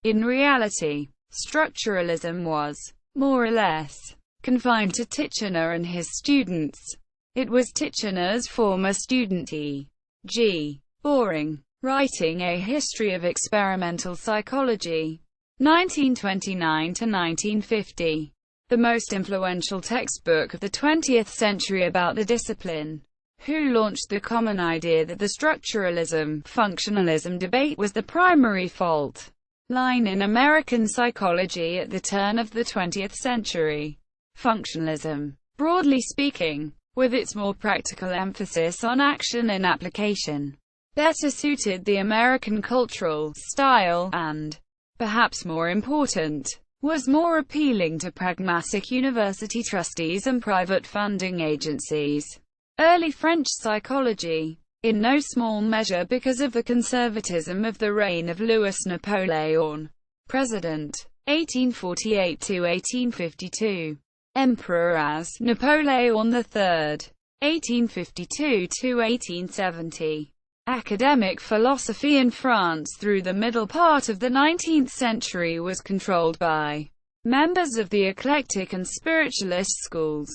In reality, structuralism was, more or less, confined to Titchener and his students. It was Titchener's former student E. G. Boring, writing A History of Experimental Psychology, 1929–1950. The most influential textbook of the 20th century about the discipline, who launched the common idea that the structuralism-functionalism debate was the primary fault line in American psychology at the turn of the 20th century. Functionalism, broadly speaking, with its more practical emphasis on action and application, better suited the American cultural style and, perhaps more important, was more appealing to pragmatic university trustees and private funding agencies. Early French psychology, in no small measure because of the conservatism of the reign of Louis Napoleon, President, 1848–1852, Emperor as Napoleon III, 1852–1870. Academic philosophy in France through the middle part of the 19th century was controlled by members of the eclectic and spiritualist schools,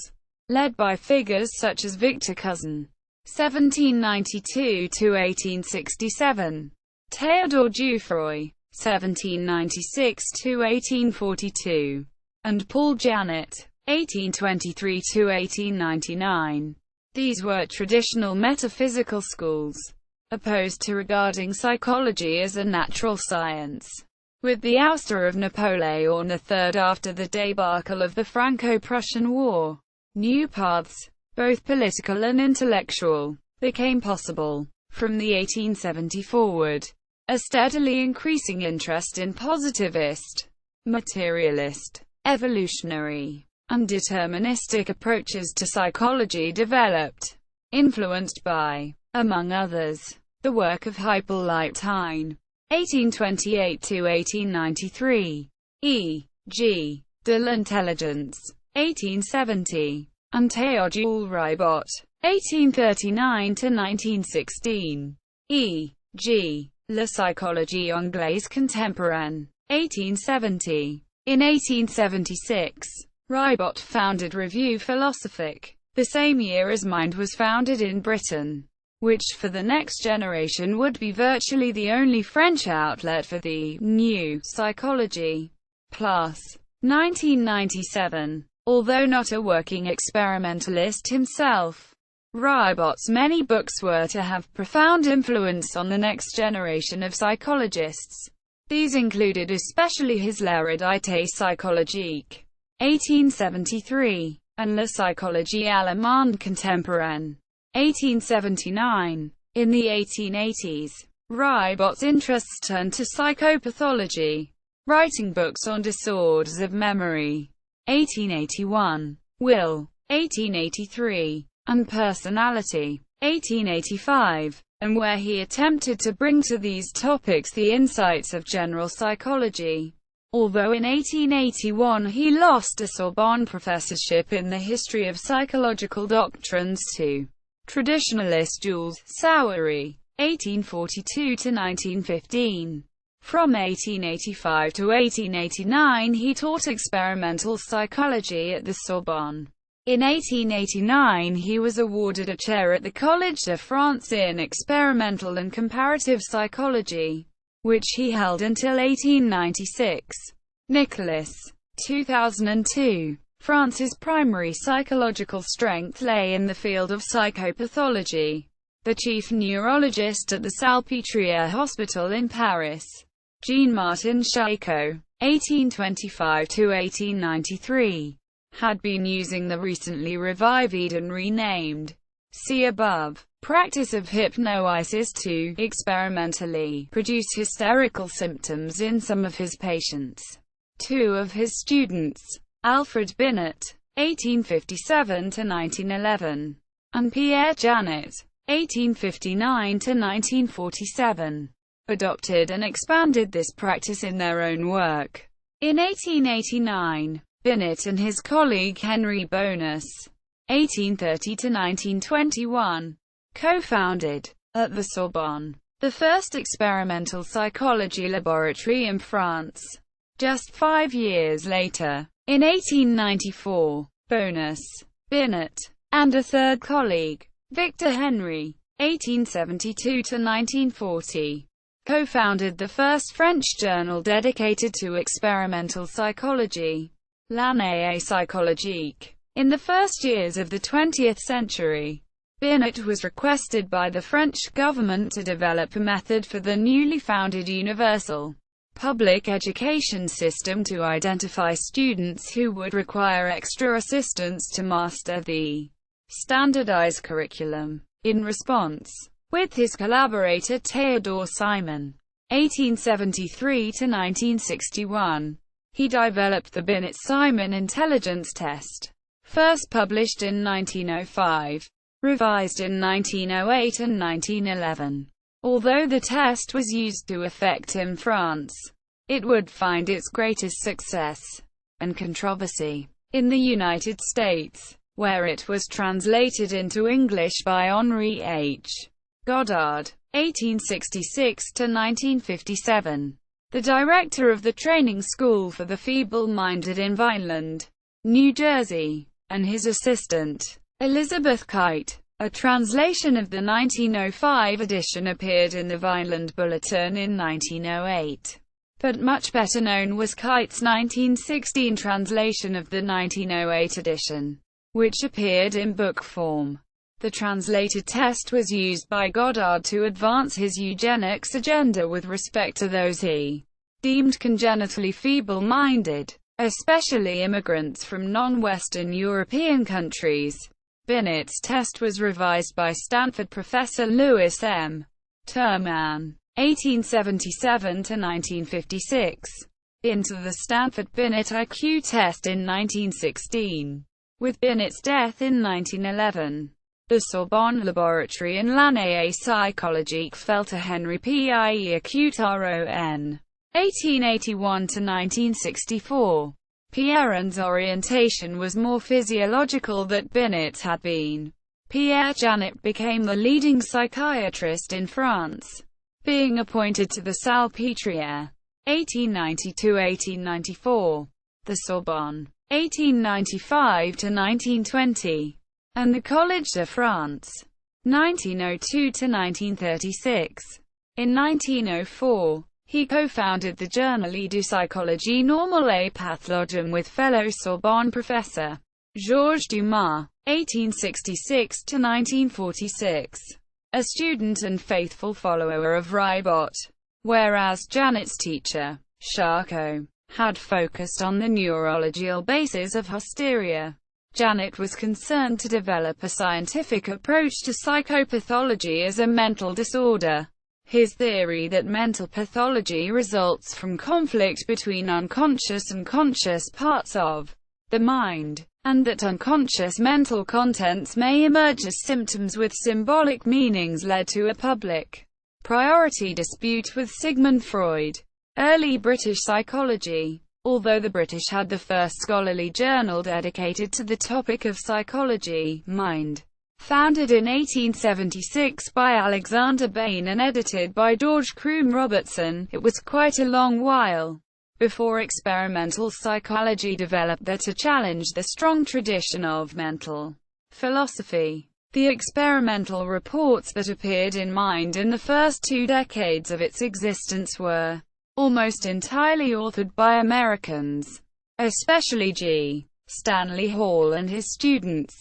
led by figures such as Victor Cousin, 1792–1867, Théodore Jouffroy, 1796–1842, and Paul Janet, 1823–1899. These were traditional metaphysical schools, opposed to regarding psychology as a natural science. With the ouster of Napoleon III after the debacle of the Franco-Prussian War, new paths, both political and intellectual, became possible. From the 1870 forward, a steadily increasing interest in positivist, materialist, evolutionary, and deterministic approaches to psychology developed, influenced by, among others, the work of Hippolyte Taine, 1828–1893, E.G. de l'Intelligence, 1870, and Théodule Ribot, 1839–1916, E.G. La Psychologie Anglaise Contemporaine, 1870. In 1876, Ribot founded Revue Philosophique, the same year as Mind was founded in Britain, which for the next generation would be virtually the only French outlet for the new psychology. Plus, 1997. Although not a working experimentalist himself, Ribot's many books were to have profound influence on the next generation of psychologists. These included especially his L'Hérédité psychologique, 1873, and La psychologie allemande contemporaine, 1879. In the 1880s, Ribot's interests turned to psychopathology, writing books on disorders of memory, 1881, Will, 1883, and Personality, 1885, and where he attempted to bring to these topics the insights of general psychology. Although in 1881 he lost a Sorbonne professorship in the history of psychological doctrines to traditionalist Jules Souery, 1842–1915. From 1885 to 1889 he taught experimental psychology at the Sorbonne. In 1889 he was awarded a chair at the Collège de France in experimental and comparative psychology, which he held until 1896. Nicholas, 2002. France's primary psychological strength lay in the field of psychopathology. The chief neurologist at the Salpêtrière Hospital in Paris, Jean-Martin Charcot, 1825–1893, had been using the recently revived and renamed, see above, practice of hypnosis to experimentally produce hysterical symptoms in some of his patients. Two of his students, Alfred Binet, 1857–1911, and Pierre Janet, 1859–1947, adopted and expanded this practice in their own work. In 1889, Binet and his colleague Henry Bonus, 1830–1921, co-founded, at the Sorbonne, the first experimental psychology laboratory in France. Just 5 years later, in 1894, Bonus, Binet, and a third colleague, Victor Henry, 1872–1940, co-founded the first French journal dedicated to experimental psychology, L'Année psychologique. In the first years of the 20th century, Binet was requested by the French government to develop a method for the newly founded universal public education system to identify students who would require extra assistance to master the standardized curriculum. In response, with his collaborator Théodore Simon, 1873–1961, he developed the Binet-Simon intelligence test, first published in 1905. revised in 1908 and 1911. Although the test was used to effect in France, it would find its greatest success and controversy in the United States, where it was translated into English by Henry H. Goddard, 1866 to 1957. The director of the training school for the feeble-minded in Vineland, New Jersey, and his assistant, Elizabeth Kite. A translation of the 1905 edition appeared in the Vineland Bulletin in 1908. But much better known was Kite's 1916 translation of the 1908 edition, which appeared in book form. The translated test was used by Goddard to advance his eugenics agenda with respect to those he deemed congenitally feeble-minded, especially immigrants from non-Western European countries. Binet's test was revised by Stanford professor Louis M. Terman, 1877 to 1956, into the Stanford-Binet IQ test in 1916. With Binet's death in 1911, the Sorbonne Laboratory in l'année psychologique fell to Henry Pie Acute Ron, 1881 to 1964. Pierre's orientation was more physiological than Binet's had been. Pierre Janet became the leading psychiatrist in France, being appointed to the Salpêtrière, 1890–1894, the Sorbonne, 1895–1920, and the Collège de France, 1902–1936. In 1904, he co-founded the journal de Psychologie Normale et Pathologique with fellow Sorbonne professor Georges Dumas, 1866–1946, a student and faithful follower of Ribot, whereas Janet's teacher, Charcot, had focused on the neurological basis of hysteria. Janet was concerned to develop a scientific approach to psychopathology as a mental disorder. His theory that mental pathology results from conflict between unconscious and conscious parts of the mind, and that unconscious mental contents may emerge as symptoms with symbolic meanings, led to a public priority dispute with Sigmund Freud. Early British psychology. Although the British had the first scholarly journal dedicated to the topic of psychology, Mind, founded in 1876 by Alexander Bain and edited by George Croom Robertson, it was quite a long while before experimental psychology developed there to challenge the strong tradition of mental philosophy. The experimental reports that appeared in Mind in the first 2 decades of its existence were almost entirely authored by Americans, especially G. Stanley Hall and his students,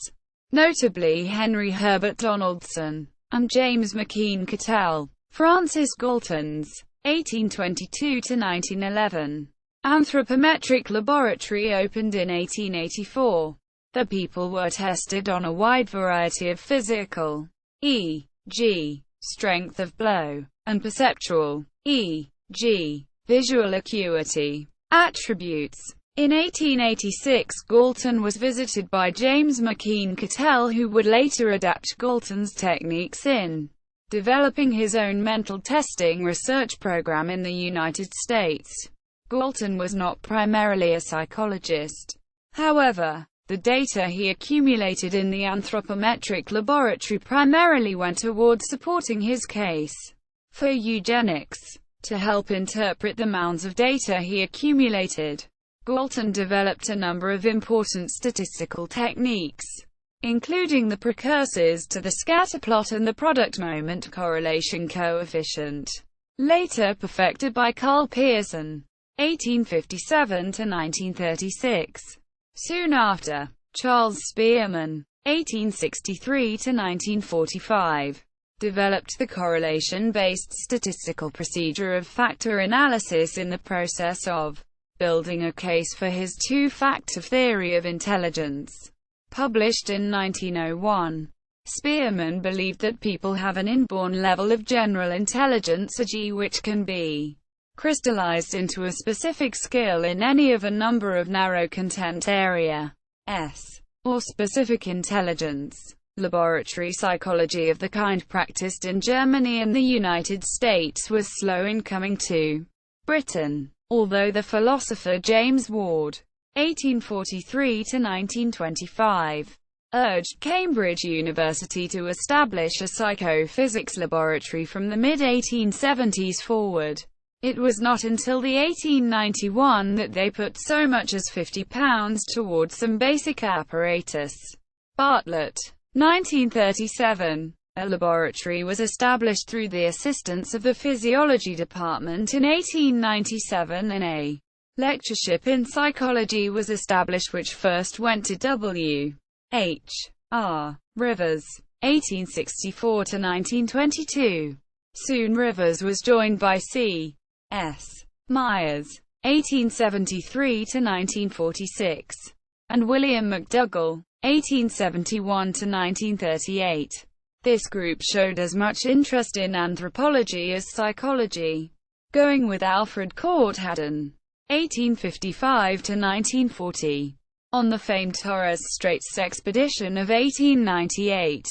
notably Henry Herbert Donaldson, and James McKeen Cattell. Francis Galton's 1822–1911 anthropometric laboratory opened in 1884. The people were tested on a wide variety of physical, e.g., strength of blow, and perceptual, e.g., visual acuity, attributes. In 1886, Galton was visited by James McKeen Cattell, who would later adapt Galton's techniques in developing his own mental testing research program in the United States. Galton was not primarily a psychologist. However, the data he accumulated in the anthropometric laboratory primarily went towards supporting his case for eugenics. To help interpret the mounds of data he accumulated, Galton developed a number of important statistical techniques, including the precursors to the scatter plot and the product moment correlation coefficient, later perfected by Carl Pearson, 1857–1936. Soon after, Charles Spearman, 1863–1945, developed the correlation-based statistical procedure of factor analysis in the process of building a case for his two-factor theory of intelligence. Published in 1901, Spearman believed that people have an inborn level of general intelligence, e.g., which can be crystallized into a specific skill in any of a number of narrow content area, S, or specific intelligence. Laboratory psychology of the kind practiced in Germany and the United States was slow in coming to Britain, although the philosopher James Ward (1843–1925) urged Cambridge University to establish a psychophysics laboratory from the mid-1870s forward. It was not until the 1891 that they put so much as £50 towards some basic apparatus. Bartlett, 1937. A laboratory was established through the assistance of the physiology department in 1897 and a lectureship in psychology was established which first went to W. H. R. Rivers, 1864–1922. Soon Rivers was joined by C. S. Myers, 1873–1946, and William McDougall, 1871–1938. This group showed as much interest in anthropology as psychology, going with Alfred Court Haddon, 1855–1940, on the famed Torres Straits expedition of 1898.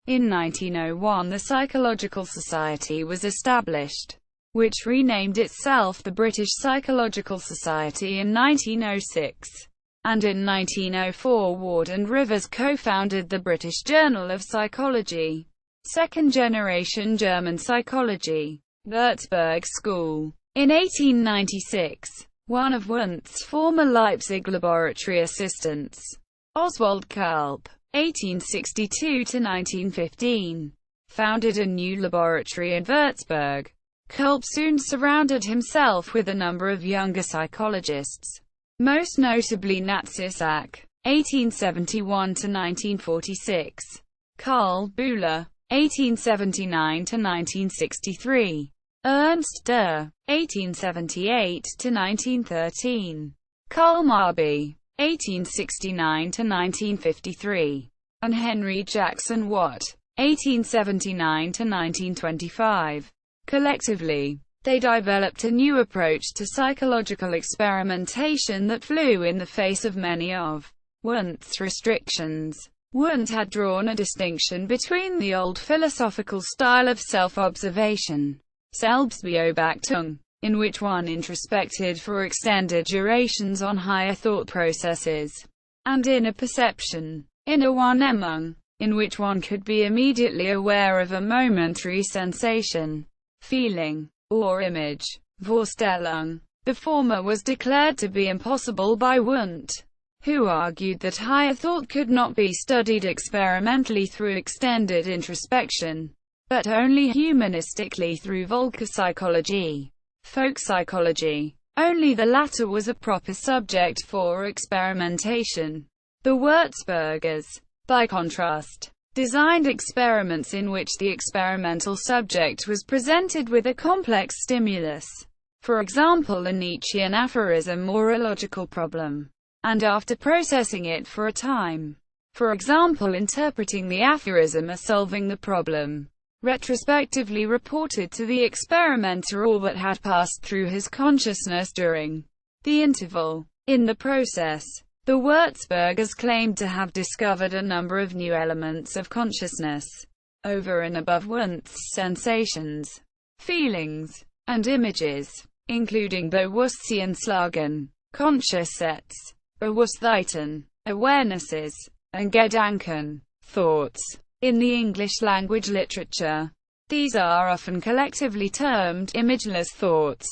In 1901 the Psychological Society was established, which renamed itself the British Psychological Society in 1906. And in 1904 Ward and Rivers co-founded the British Journal of Psychology. Second-generation German psychology. Würzburg School. In 1896, one of Wundt's former Leipzig laboratory assistants, Oswald Kulp, 1862–1915, founded a new laboratory in Würzburg. Kulp soon surrounded himself with a number of younger psychologists, most notably Natsisak, 1871–1946, Karl Bühler, 1879–1963, Ernst Durr, 1878–1913, Karl Marby, 1869–1953, and Henry Jackson Watt, 1879–1925. Collectively, they developed a new approach to psychological experimentation that flew in the face of many of Wundt's restrictions. Wundt had drawn a distinction between the old philosophical style of self-observation, Selbstbeobachtung, in which one introspected for extended durations on higher thought processes, and inner perception, inner Wahrnehmung, in which one could be immediately aware of a momentary sensation, feeling, or image, Vorstellung. The former was declared to be impossible by Wundt, who argued that higher thought could not be studied experimentally through extended introspection, but only humanistically through Völkerpsychologie, folk psychology. Only the latter was a proper subject for experimentation. The Würzburgers, by contrast, designed experiments in which the experimental subject was presented with a complex stimulus, for example a Nietzschean aphorism or a logical problem, and after processing it for a time, for example interpreting the aphorism or solving the problem, retrospectively reported to the experimenter all that had passed through his consciousness during the interval. In the process, the Würzburgers claimed to have discovered a number of new elements of consciousness, over and above Wundt's sensations, feelings, and images, including Bewusstseinslagen, Consciousness, Bewusstheiten, awarenesses, and Gedanken, thoughts. In the English language literature, these are often collectively termed imageless thoughts,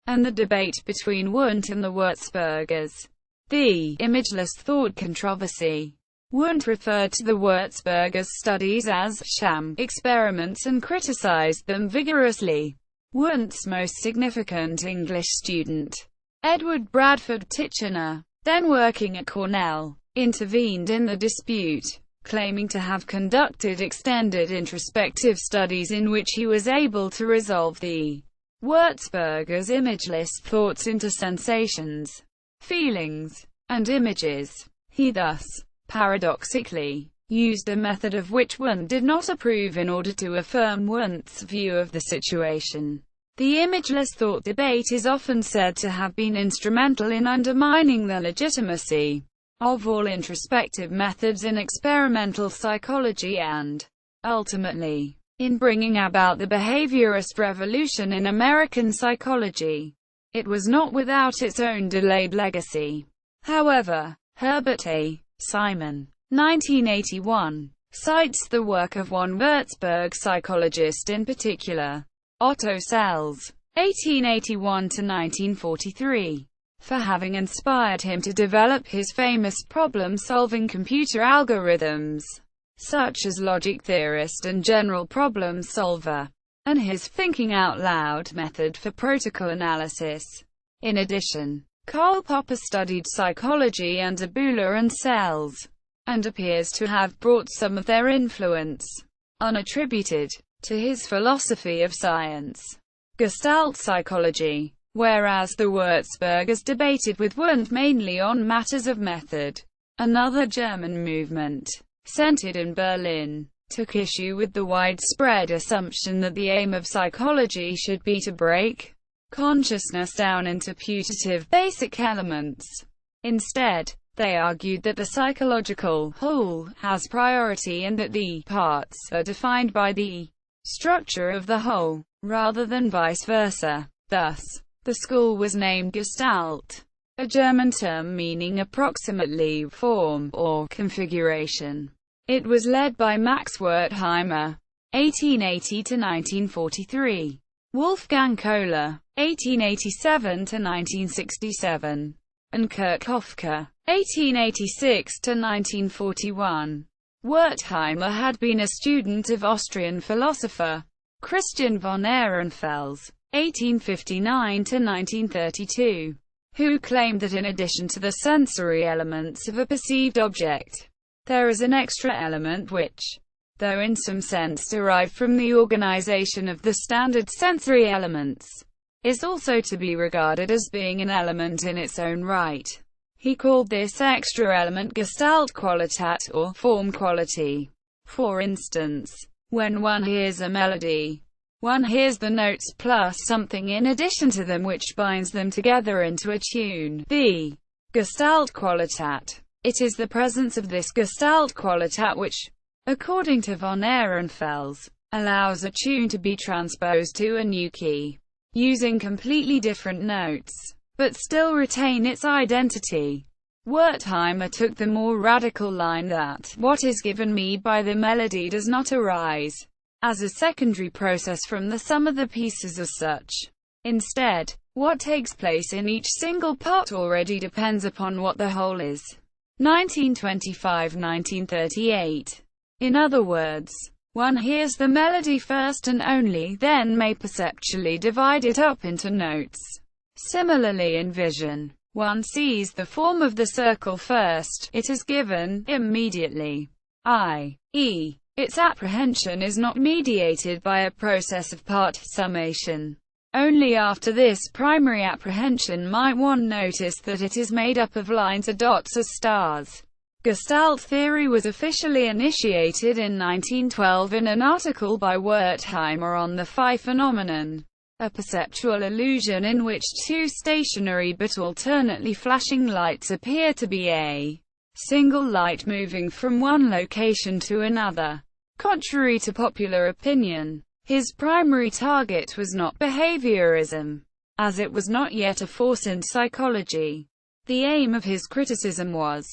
and the debate between Wundt and the Würzburgers, the imageless thought controversy. Wundt referred to the Würzburgers' studies as sham experiments and criticized them vigorously. Wundt's most significant English student, Edward Bradford Titchener, then working at Cornell, intervened in the dispute, claiming to have conducted extended introspective studies in which he was able to resolve the Würzburgers' imageless thoughts into sensations, feelings, and images. He thus, paradoxically, used a method of which Wundt did not approve in order to affirm Wundt's view of the situation. The imageless thought debate is often said to have been instrumental in undermining the legitimacy of all introspective methods in experimental psychology and, ultimately, in bringing about the behaviorist revolution in American psychology. It was not without its own delayed legacy. However, Herbert A. Simon, 1981, cites the work of one Würzburg psychologist in particular, Otto Sells, 1881–1943, for having inspired him to develop his famous problem-solving computer algorithms, such as logic theorist and general problem solver, and his thinking out loud method for protocol analysis. In addition, Karl Popper studied psychology under Bühler and Sells, and appears to have brought some of their influence, unattributed, to his philosophy of science, Gestalt psychology, whereas the Würzburgers debated with Wundt mainly on matters of method. Another German movement, centered in Berlin, took issue with the widespread assumption that the aim of psychology should be to break consciousness down into putative, basic elements. Instead, they argued that the psychological whole has priority and that the parts are defined by the structure of the whole, rather than vice versa. Thus, the school was named Gestalt, a German term meaning approximately form or configuration. It was led by Max Wertheimer, 1880–1943, Wolfgang Kohler, 1887–1967, and Kurt Hofke, 1886–1941. Wertheimer had been a student of Austrian philosopher Christian von Ehrenfels, 1859–1932, who claimed that in addition to the sensory elements of a perceived object, there is an extra element which, though in some sense derived from the organization of the standard sensory elements, is also to be regarded as being an element in its own right. He called this extra element Gestaltqualität, or form quality. For instance, when one hears a melody, one hears the notes plus something in addition to them which binds them together into a tune, the Gestaltqualität. It is the presence of this Gestaltqualität which, according to von Ehrenfels, allows a tune to be transposed to a new key, using completely different notes, but still retain its identity. Wertheimer took the more radical line that what is given me by the melody does not arise as a secondary process from the sum of the pieces as such. Instead, what takes place in each single part already depends upon what the whole is. 1925–1938. In other words, one hears the melody first and only then may perceptually divide it up into notes. Similarly in vision, one sees the form of the circle first, it is given immediately, i.e., its apprehension is not mediated by a process of part summation. Only after this primary apprehension might one notice that it is made up of lines or dots as stars. Gestalt theory was officially initiated in 1912 in an article by Wertheimer on the phi phenomenon, a perceptual illusion in which two stationary but alternately flashing lights appear to be a single light moving from one location to another. Contrary to popular opinion, his primary target was not behaviorism, as it was not yet a force in psychology. The aim of his criticism was,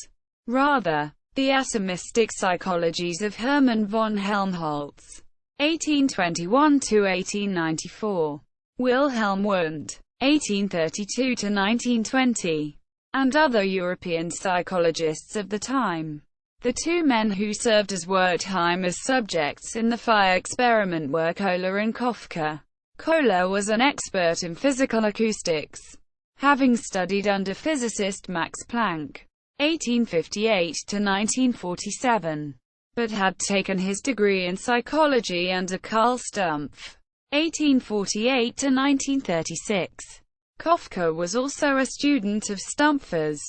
rather, the atomistic psychologies of Hermann von Helmholtz, 1821–1894, Wilhelm Wundt, 1832–1920, and other European psychologists of the time. The two men who served as Wertheimer's subjects in the phi experiment were Kohler and Hofke. Kohler was an expert in physical acoustics, having studied under physicist Max Planck, 1858–1947, but had taken his degree in psychology under Karl Stumpf, 1848–1936. Hofke was also a student of Stumpfer's,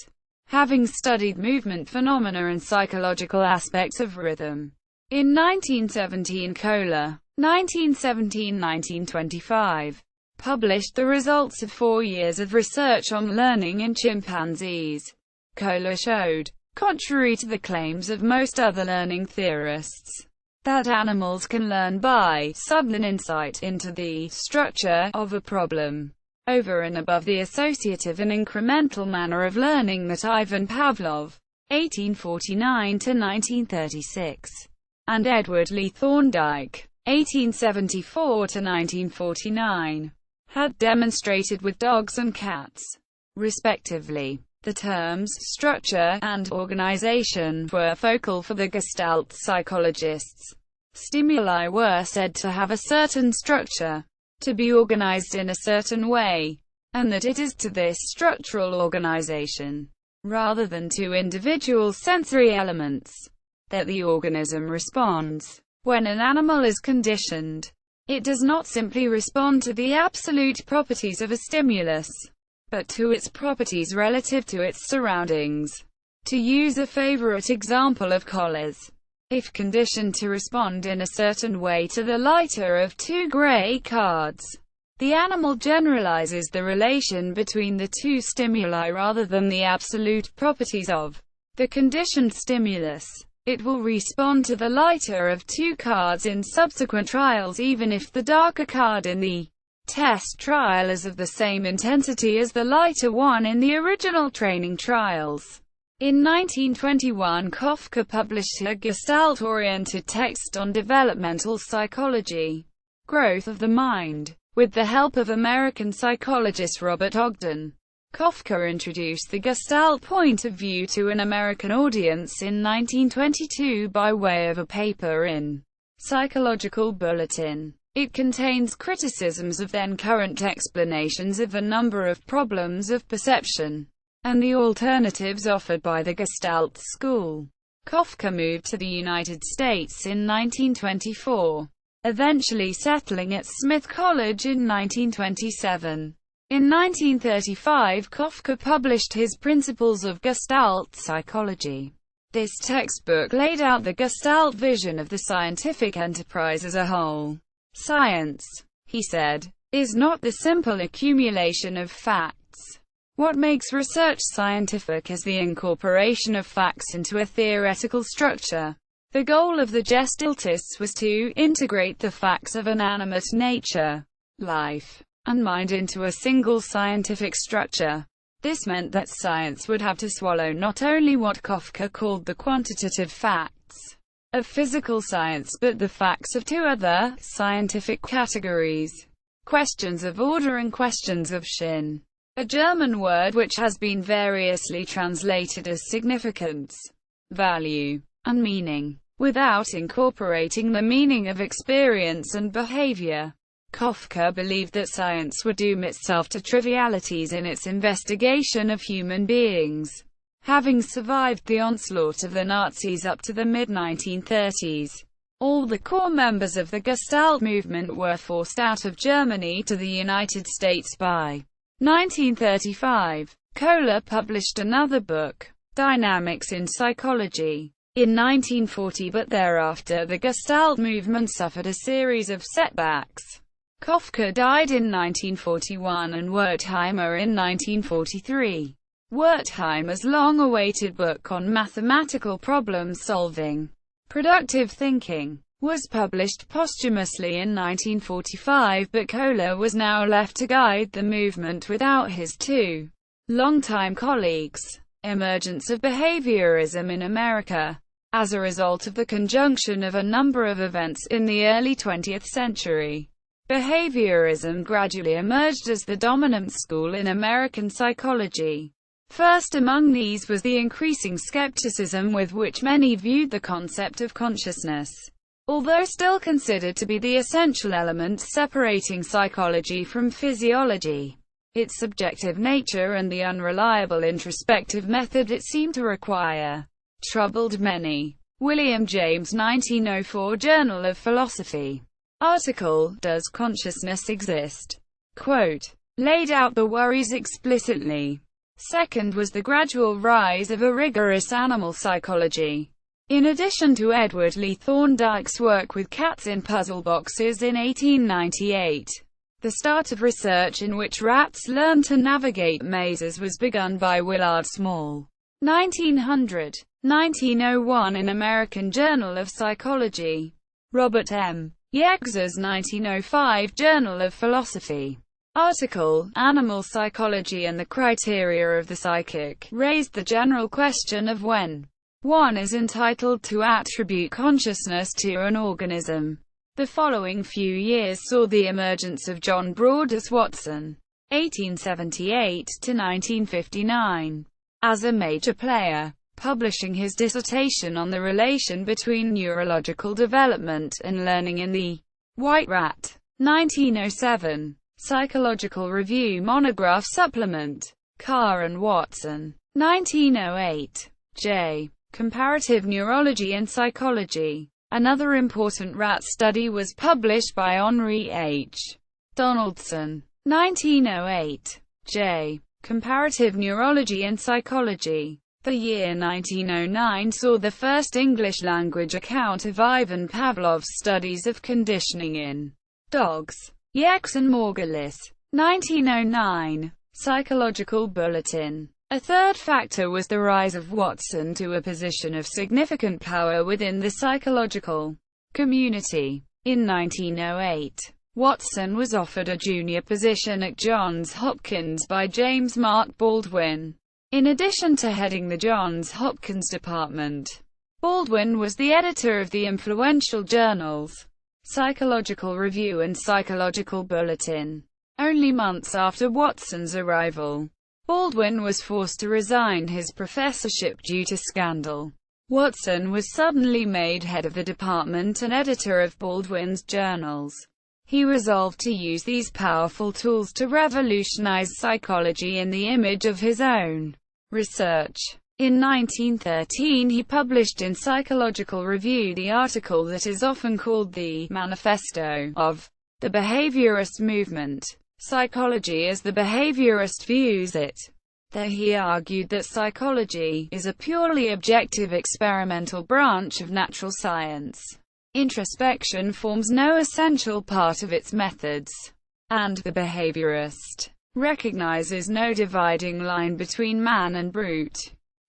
having studied movement phenomena and psychological aspects of rhythm. In 1917 Kohler, 1917–1925, published the results of 4 years of research on learning in chimpanzees. Kohler showed contrary to the claims of most other learning theorists, that animals can learn by sublime insight into the structure of a problem, over and above the associative and incremental manner of learning that Ivan Pavlov (1849–1936) and Edward Lee Thorndike (1874–1949) had demonstrated with dogs and cats, respectively. The terms structure and organization were focal for the Gestalt psychologists. Stimuli were said to have a certain structure, to be organized in a certain way, and that it is to this structural organization, rather than to individual sensory elements, that the organism responds. When an animal is conditioned, it does not simply respond to the absolute properties of a stimulus, but to its properties relative to its surroundings. To use a favorite example of collars, if conditioned to respond in a certain way to the lighter of two gray cards, the animal generalizes the relation between the two stimuli rather than the absolute properties of the conditioned stimulus. It will respond to the lighter of two cards in subsequent trials even if the darker card in the test trial is of the same intensity as the lighter one in the original training trials. In 1921, Kafka published a Gestalt-oriented text on developmental psychology, Growth of the Mind, with the help of American psychologist Robert Ogden. Kafka introduced the Gestalt point of view to an American audience in 1922 by way of a paper in Psychological Bulletin. It contains criticisms of then-current explanations of a number of problems of perception, and the alternatives offered by the Gestalt school. Kafka moved to the United States in 1924, eventually settling at Smith College in 1927. In 1935, Kafka published his Principles of Gestalt Psychology. This textbook laid out the Gestalt vision of the scientific enterprise as a whole. Science, he said, is not the simple accumulation of facts. What makes research scientific is the incorporation of facts into a theoretical structure. The goal of the Gestaltists was to integrate the facts of an animate nature, life, and mind into a single scientific structure. This meant that science would have to swallow not only what Kafka called the quantitative facts of physical science but the facts of two other scientific categories: questions of order and questions of Sinn, a German word which has been variously translated as significance, value, and meaning, without incorporating the meaning of experience and behavior. Kafka believed that science would doom itself to trivialities in its investigation of human beings. Having survived the onslaught of the Nazis up to the mid-1930s, all the core members of the Gestalt movement were forced out of Germany to the United States by 1935. Kohler published another book, Dynamics in Psychology, in 1940, but thereafter the Gestalt movement suffered a series of setbacks. Kafka died in 1941 and Wertheimer in 1943. Wertheimer's long-awaited book on mathematical problem-solving, productive thinking, was published posthumously in 1945, but Kohler was now left to guide the movement without his two longtime colleagues. Emergence of behaviorism in America. As a result of the conjunction of a number of events in the early 20th century, behaviorism gradually emerged as the dominant school in American psychology. First among these was the increasing skepticism with which many viewed the concept of consciousness. Although still considered to be the essential element separating psychology from physiology, its subjective nature and the unreliable introspective method it seemed to require troubled many. William James, 1904, Journal of Philosophy. Article, Does Consciousness Exist? Quote, laid out the worries explicitly. Second was the gradual rise of a rigorous animal psychology. In addition to Edward Lee Thorndike's work with cats in puzzle boxes in 1898, the start of research in which rats learned to navigate mazes was begun by Willard Small. 1900. 1901 in American Journal of Psychology. Robert M. Yegzer's 1905 Journal of Philosophy. Article, Animal Psychology and the Criteria of the Psychic, raised the general question of when one is entitled to attribute consciousness to an organism. The following few years saw the emergence of John Broadus Watson, 1878 to 1959, as a major player, publishing his dissertation on the relation between neurological development and learning in The White Rat. 1907. Psychological Review Monograph Supplement. Carr and Watson. 1908. J. Comparative Neurology and Psychology. Another important rat study was published by Henry H. Donaldson. 1908. J. Comparative Neurology and Psychology. The year 1909 saw the first English-language account of Ivan Pavlov's studies of conditioning in dogs. Yex and Morgalis. 1909. Psychological Bulletin. A third factor was the rise of Watson to a position of significant power within the psychological community. In 1908, Watson was offered a junior position at Johns Hopkins by James Mark Baldwin. In addition to heading the Johns Hopkins department, Baldwin was the editor of the influential journals Psychological Review and Psychological Bulletin. Only months after Watson's arrival, Baldwin was forced to resign his professorship due to scandal. Watson was suddenly made head of the department and editor of Baldwin's journals. He resolved to use these powerful tools to revolutionize psychology in the image of his own research. In 1913 he published in Psychological Review the article that is often called the Manifesto of the Behaviorist movement, Psychology as the Behaviorist Views It. There he argued that psychology is a purely objective experimental branch of natural science. Introspection forms no essential part of its methods, and the behaviorist recognizes no dividing line between man and brute.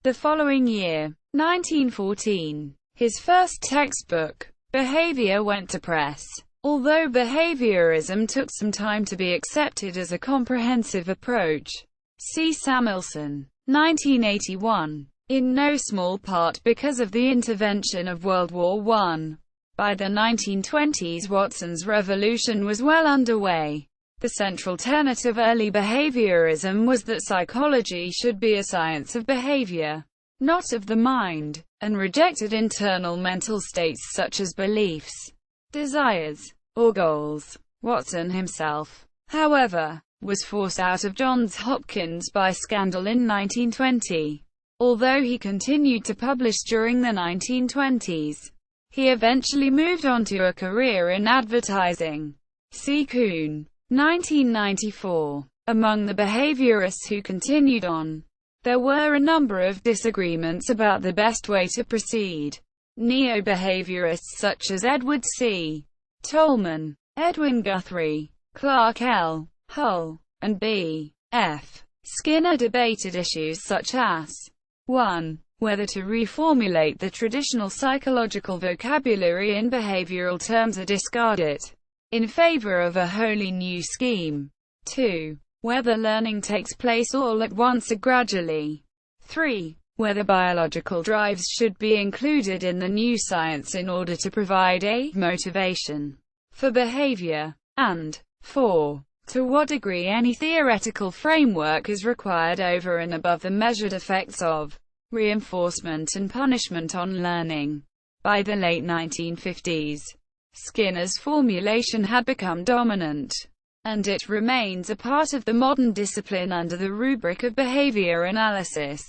The following year, 1914, his first textbook, Behavior, went to press. Although behaviorism took some time to be accepted as a comprehensive approach. C. Samuelson. 1981. In no small part because of the intervention of World War I. By the 1920s Watson's revolution was well underway. The central tenet of early behaviorism was that psychology should be a science of behavior, not of the mind, and rejected internal mental states such as beliefs, desires, or goals. Watson himself, however, was forced out of Johns Hopkins by scandal in 1920. Although he continued to publish during the 1920s, he eventually moved on to a career in advertising. C. Kuhn. 1994. Among the behaviorists who continued on, there were a number of disagreements about the best way to proceed. Neo-behaviorists such as Edward C. Tolman, Edwin Guthrie, Clark L. Hull, and B. F. Skinner debated issues such as 1. Whether to reformulate the traditional psychological vocabulary in behavioral terms or discard it in favor of a wholly new scheme. 2. Whether learning takes place all at once or gradually. 3. Whether biological drives should be included in the new science in order to provide a motivation for behavior. And 4. To what degree any theoretical framework is required over and above the measured effects of reinforcement and punishment on learning. By the late 1950s, Skinner's formulation had become dominant, and it remains a part of the modern discipline under the rubric of behavior analysis.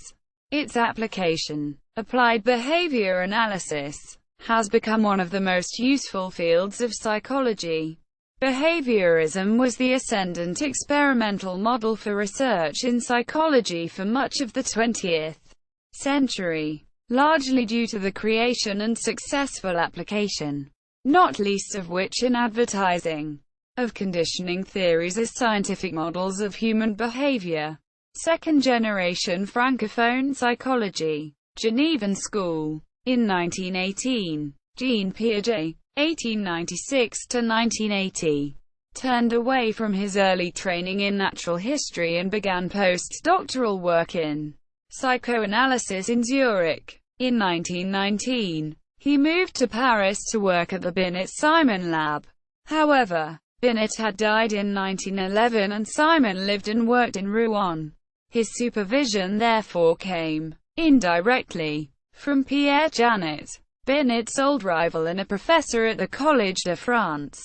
Its application, applied behavior analysis, has become one of the most useful fields of psychology. Behaviorism was the ascendant experimental model for research in psychology for much of the 20th century, largely due to the creation and successful application, not least of which in advertising, of conditioning theories as scientific models of human behavior. second-generation Francophone psychology, Genevan School. In 1918, Jean Piaget, 1896–1980, turned away from his early training in natural history and began postdoctoral work in psychoanalysis in Zurich. In 1919, he moved to Paris to work at the Binet-Simon Lab. However, Binet had died in 1911 and Simon lived and worked in Rouen. His supervision therefore came, indirectly, from Pierre Janet, Binet's old rival and a professor at the Collège de France.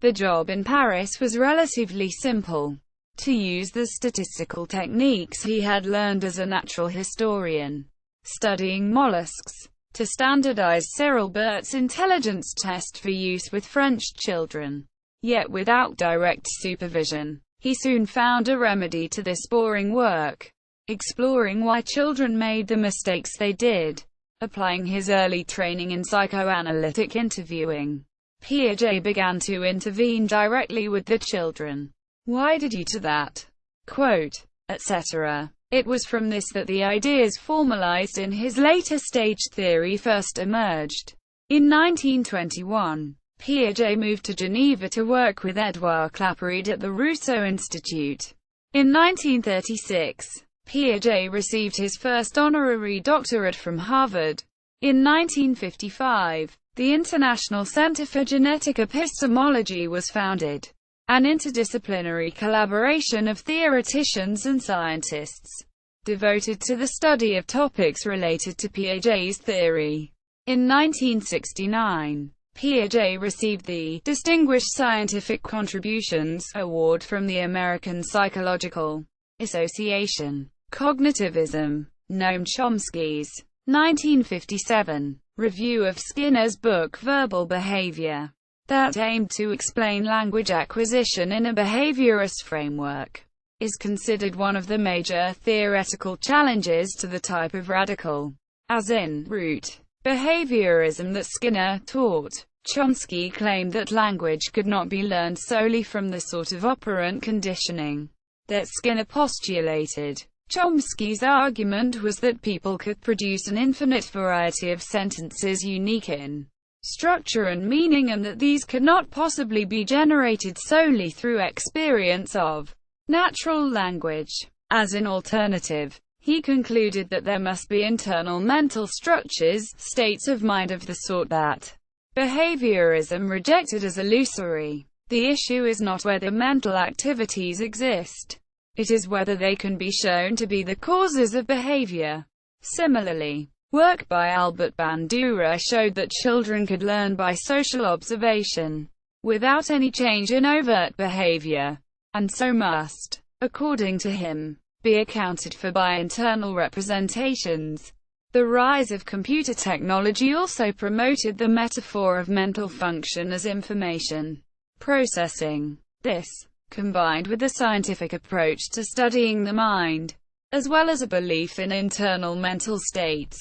The job in Paris was relatively simple: to use the statistical techniques he had learned as a natural historian, studying mollusks, to standardize Cyril Bert's intelligence test for use with French children. Yet without direct supervision, he soon found a remedy to this boring work, exploring why children made the mistakes they did. Applying his early training in psychoanalytic interviewing, Piaget began to intervene directly with the children. Why did you do that? Quote, etc. It was from this that the ideas formalized in his later stage theory first emerged. In 1921, Piaget moved to Geneva to work with Édouard Claparède at the Rousseau Institute. In 1936, Piaget received his first honorary doctorate from Harvard. In 1955, the International Center for Genetic Epistemology was founded, an interdisciplinary collaboration of theoreticians and scientists, devoted to the study of topics related to Piaget's theory. In 1969, Piaget received the Distinguished Scientific Contributions Award from the American Psychological Association. Cognitivism, Noam Chomsky's 1957 review of Skinner's book Verbal Behavior, that aimed to explain language acquisition in a behaviorist framework, is considered one of the major theoretical challenges to the type of radical, as in, root, behaviorism that Skinner taught. Chomsky claimed that language could not be learned solely from the sort of operant conditioning that Skinner postulated. Chomsky's argument was that people could produce an infinite variety of sentences unique in structure and meaning, and that these could not possibly be generated solely through experience of natural language. As an alternative, he concluded that there must be internal mental structures, states of mind of the sort that behaviorism rejected as illusory. The issue is not whether mental activities exist. It is whether they can be shown to be the causes of behavior. Similarly, work by Albert Bandura showed that children could learn by social observation, without any change in overt behavior, and so must, according to him, be accounted for by internal representations. The rise of computer technology also promoted the metaphor of mental function as information processing. This, combined with the scientific approach to studying the mind, as well as a belief in internal mental states,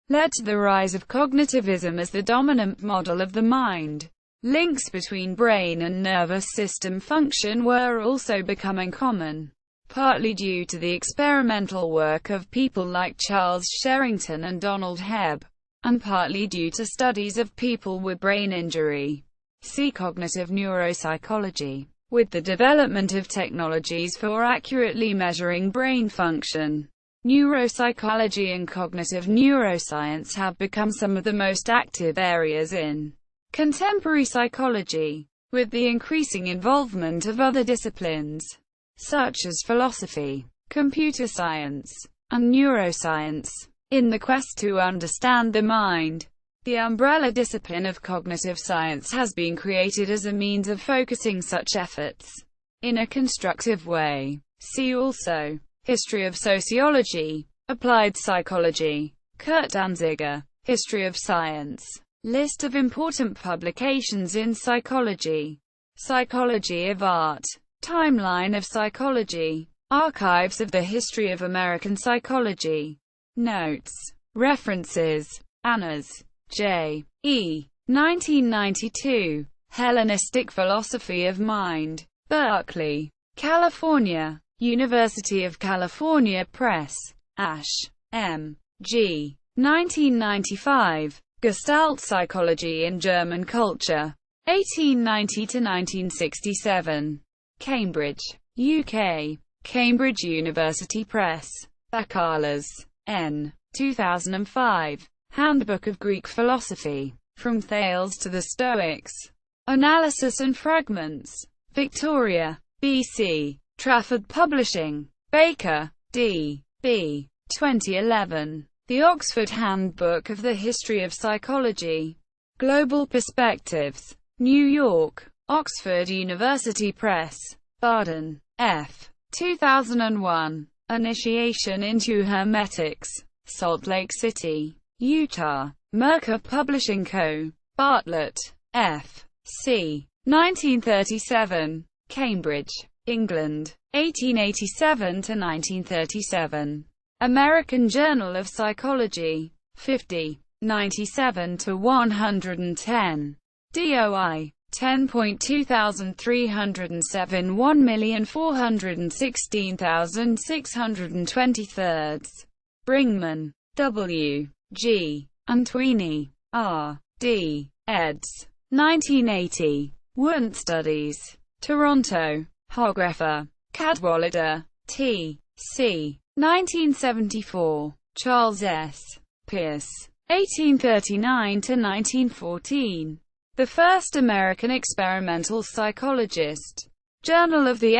led to the rise of cognitivism as the dominant model of the mind. Links between brain and nervous system function were also becoming common, partly due to the experimental work of people like Charles Sherrington and Donald Hebb, and partly due to studies of people with brain injury. See cognitive neuropsychology. With the development of technologies for accurately measuring brain function, neuropsychology and cognitive neuroscience have become some of the most active areas in contemporary psychology, with the increasing involvement of other disciplines, such as philosophy, computer science, and neuroscience, in the quest to understand the mind. The umbrella discipline of cognitive science has been created as a means of focusing such efforts in a constructive way. See also, History of Sociology, Applied Psychology, Kurt Danziger, History of Science, List of important publications in psychology, Psychology of Art, Timeline of Psychology, Archives of the History of American Psychology, Notes, References, Annas, J. E. 1992, Hellenistic Philosophy of Mind, Berkeley, California, University of California Press. Ash. M. G. 1995. Gestalt Psychology in German Culture. 1890–1967. Cambridge, UK. Cambridge University Press. Bakalas. N. 2005. Handbook of Greek Philosophy. From Thales to the Stoics. Analysis and Fragments. Victoria, BC. Trafford Publishing. Baker, D. B. 2011. The Oxford Handbook of the History of Psychology. Global Perspectives. New York. Oxford University Press. Barden, F. 2001. Initiation into Hermetics. Salt Lake City, Utah. Mercer Publishing Co. Bartlett, F. C. 1937. Cambridge, England. 1887–1937. American Journal of Psychology. 50. 97–110. DOI. 10.2307 1416623. Bringman, W. G. Antwini, R. D. eds. 1980. Wundt Studies. Toronto. Hogreffer. Cadwallader, T. C. 1974. Charles S. Pierce. 1839–1914. The first American experimental psychologist. Journal of the *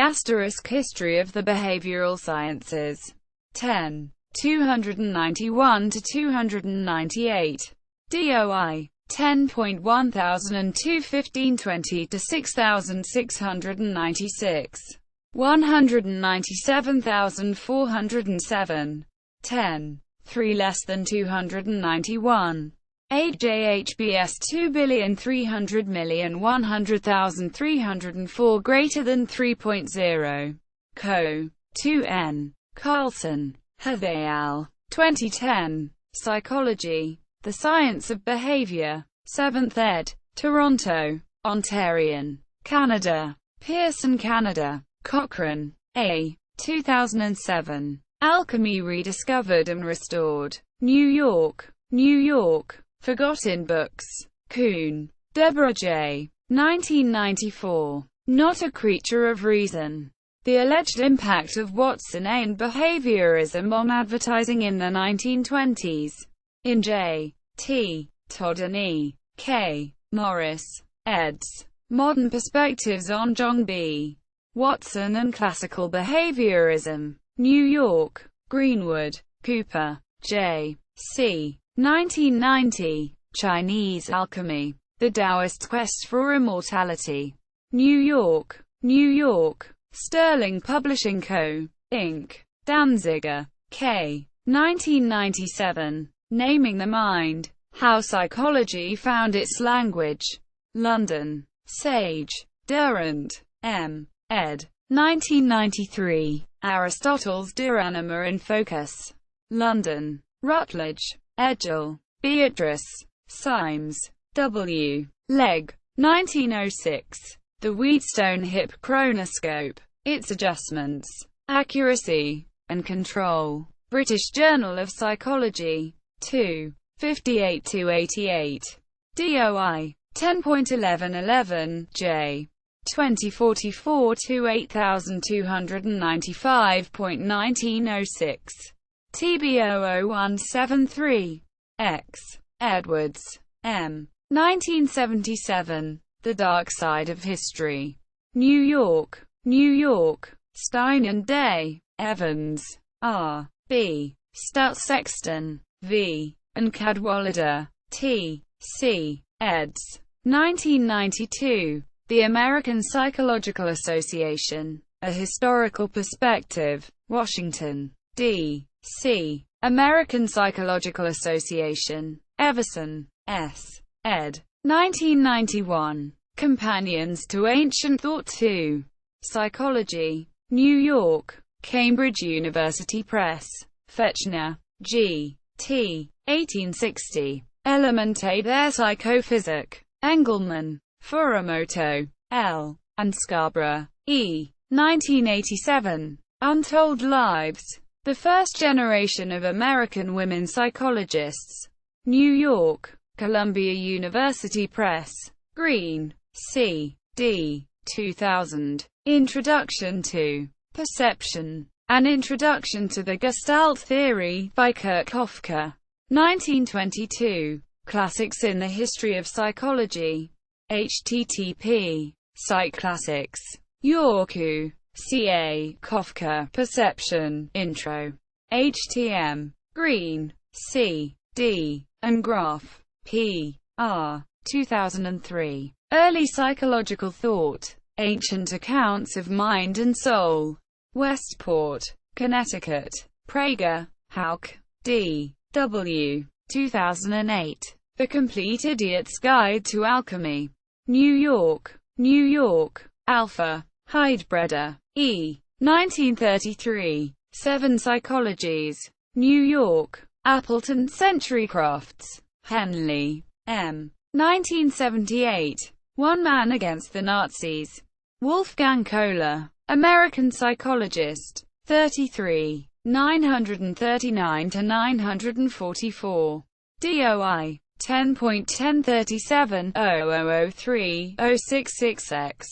History of the Behavioral Sciences. 10. 291–298. DOI. 10.1002 1520–6696. 197,407. 10. 3 less than 291. 8 JHBS 2,300,100,304 greater than 3.0. Co. 2N. Carlson, Hervé al. 2010. Psychology. The Science of Behavior. 7th ed. Toronto. Ontarian, Canada. Pearson, Canada. Cochrane, A. 2007. Alchemy Rediscovered and Restored. New York. New York. Forgotten Books. Kuhn, Deborah J. 1994. Not a Creature of Reason. The Alleged Impact of Watson and Behaviorism on Advertising in the 1920s. In J. T. Todd and E. K. Morris. eds. Modern Perspectives on John B. Watson and Classical Behaviorism. New York. Greenwood, Cooper, J. C. 1990. Chinese Alchemy. The Taoist Quest for Immortality. New York. New York. Sterling Publishing Co., Inc. Danziger, K. 1997. Naming the Mind. How Psychology Found Its Language. London. Sage. Durant, M. ed. 1993. Aristotle's De Anima in Focus. London. Routledge. Edgell, Beatrice. Symes, W. Legg. 1906. The Wheatstone Hip Chronoscope. Its Adjustments, Accuracy, and Control. British Journal of Psychology. 2. 58–88. DOI. 10.1111, J. 2044–8295.1906. TB00173. X. Edwards, M. 1977. The Dark Side of History. New York. New York. Stein and Day. Evans, R. B. Stout Sexton, V. and Cadwallader, T. C. eds. 1992. The American Psychological Association. A Historical Perspective. Washington, D. C. American Psychological Association. Everson, S. ed. 1991. Companions to Ancient Thought 2. Psychology. New York. Cambridge University Press. Fechner, G. T. 1860. Elementae der Psychophysik. Engelmann, Furumoto, L. and Scarborough, E. 1987. Untold Lives. The First Generation of American Women Psychologists. New York: Columbia University Press. Green, C. D. 2000. Introduction to Perception. An Introduction to the Gestalt Theory, by Kurt Hofke. 1922. Classics in the History of Psychology. http. Psychclassics. Yorku. C.A. Hofke. Perception. Intro. HTM. Green, C. D. and Graf. P. R. 2003. Early Psychological Thought. Ancient Accounts of Mind and Soul. Westport, Connecticut. Prager, Hauck, D. W. 2008. The Complete Idiot's Guide to Alchemy. New York, New York. Alpha, Heidbreder, E. 1933. Seven Psychologies. New York. Appleton Century Crafts. Henley, M. 1978. One Man Against the Nazis. Wolfgang Kohler. American Psychologist. 33. 939–944. DOI. 10.1037/0003/066x.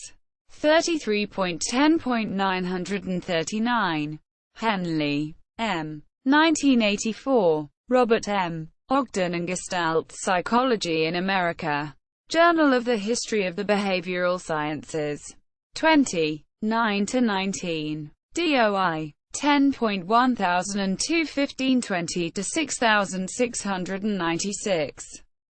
33.10.939. Henley, M. 1984. Robert M. Ogden and Gestalt Psychology in America. Journal of the History of the Behavioral Sciences. 20. 9–19. DOI. 10.10021520–6696.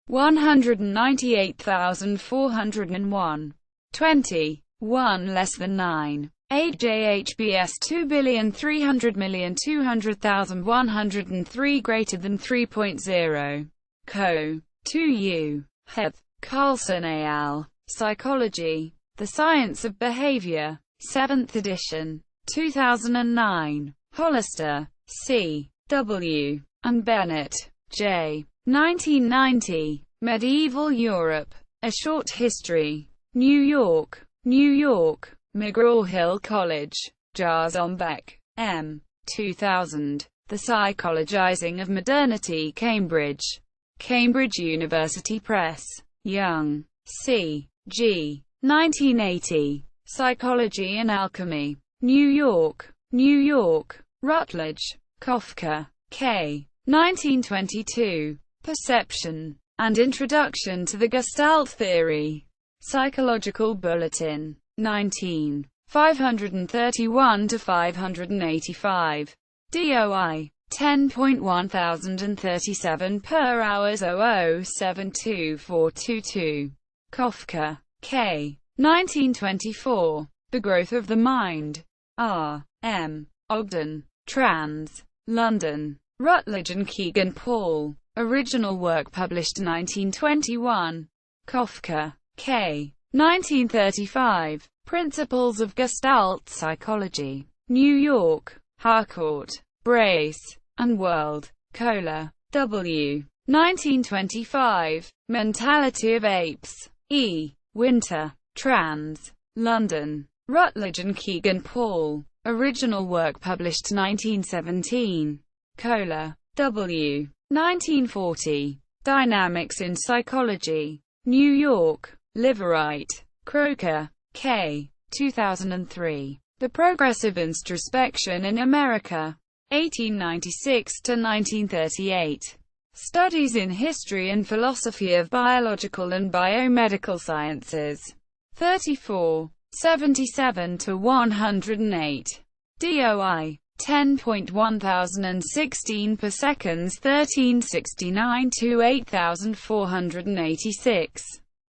198,401. 20. 1 less than 9. 8 JHBS 2,300,200,103 greater than 3.0. Co. 2U. Heth. Carlson et al. Psychology. The Science of Behavior. 7th edition. 2009. Hollister, C. W. and Bennett, J. 1990. Medieval Europe. A Short History. New York, New York. McGraw-Hill College. Jarzombeck, M. 2000. The Psychologizing of Modernity. Cambridge. Cambridge University Press. Young, C. G. 1980. Psychology and Alchemy. New York, New York. Rutledge. Kofka, K. 1922. Perception. And Introduction to the Gestalt Theory. Psychological Bulletin. 19. 531–585. DOI. 10.1037 per hours 0072422. Kofka, K. 1924. The Growth of the Mind. R. M. Ogden. Trans. London. Rutledge and Kegan Paul. Original work published 1921. Kofka, K. 1935. Principles of Gestalt Psychology. New York. Harcourt, Brace, and World. Kohler, W. 1925. Mentality of Apes. E. Winter. Trans. London. Rutledge and Kegan Paul. Original work published 1917. Kohler, W. 1940. Dynamics in Psychology. New York. Liverite. Croker, K. 2003. The Progressive Introspection in America. 1896–1938. Studies in History and Philosophy of Biological and Biomedical Sciences. 34. 77–108. DOI. 10.1016 per seconds 1369–8486.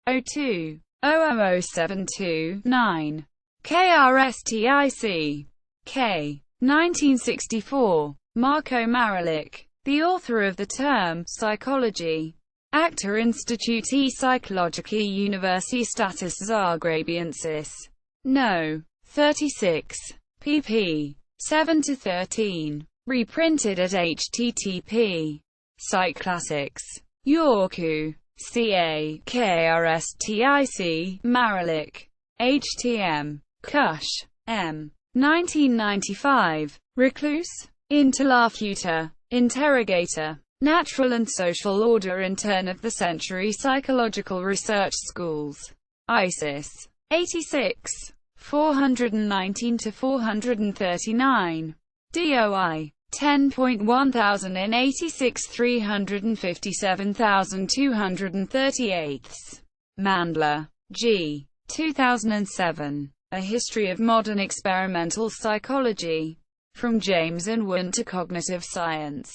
02. 00072-9. KRSTIC. K. 1964. Marko Marulic. The author of the term psychology. Actor Institute I Psychologici Universitatis Zagrabiensis. No. 36. pp. 7–13. Reprinted at http. Psychclassics. Yorku. CA. KRSTIC. Marulic. HTM. Kush. M. 1995. Recluse, interlocutor, interrogator, natural and social order in turn-of-the-century psychological research schools. ISIS. 86. 419–439. DOI. 10.1000 in 86 357,238. Mandler, G. 2007. A History of Modern Experimental Psychology. From James and Wundt to Cognitive Science.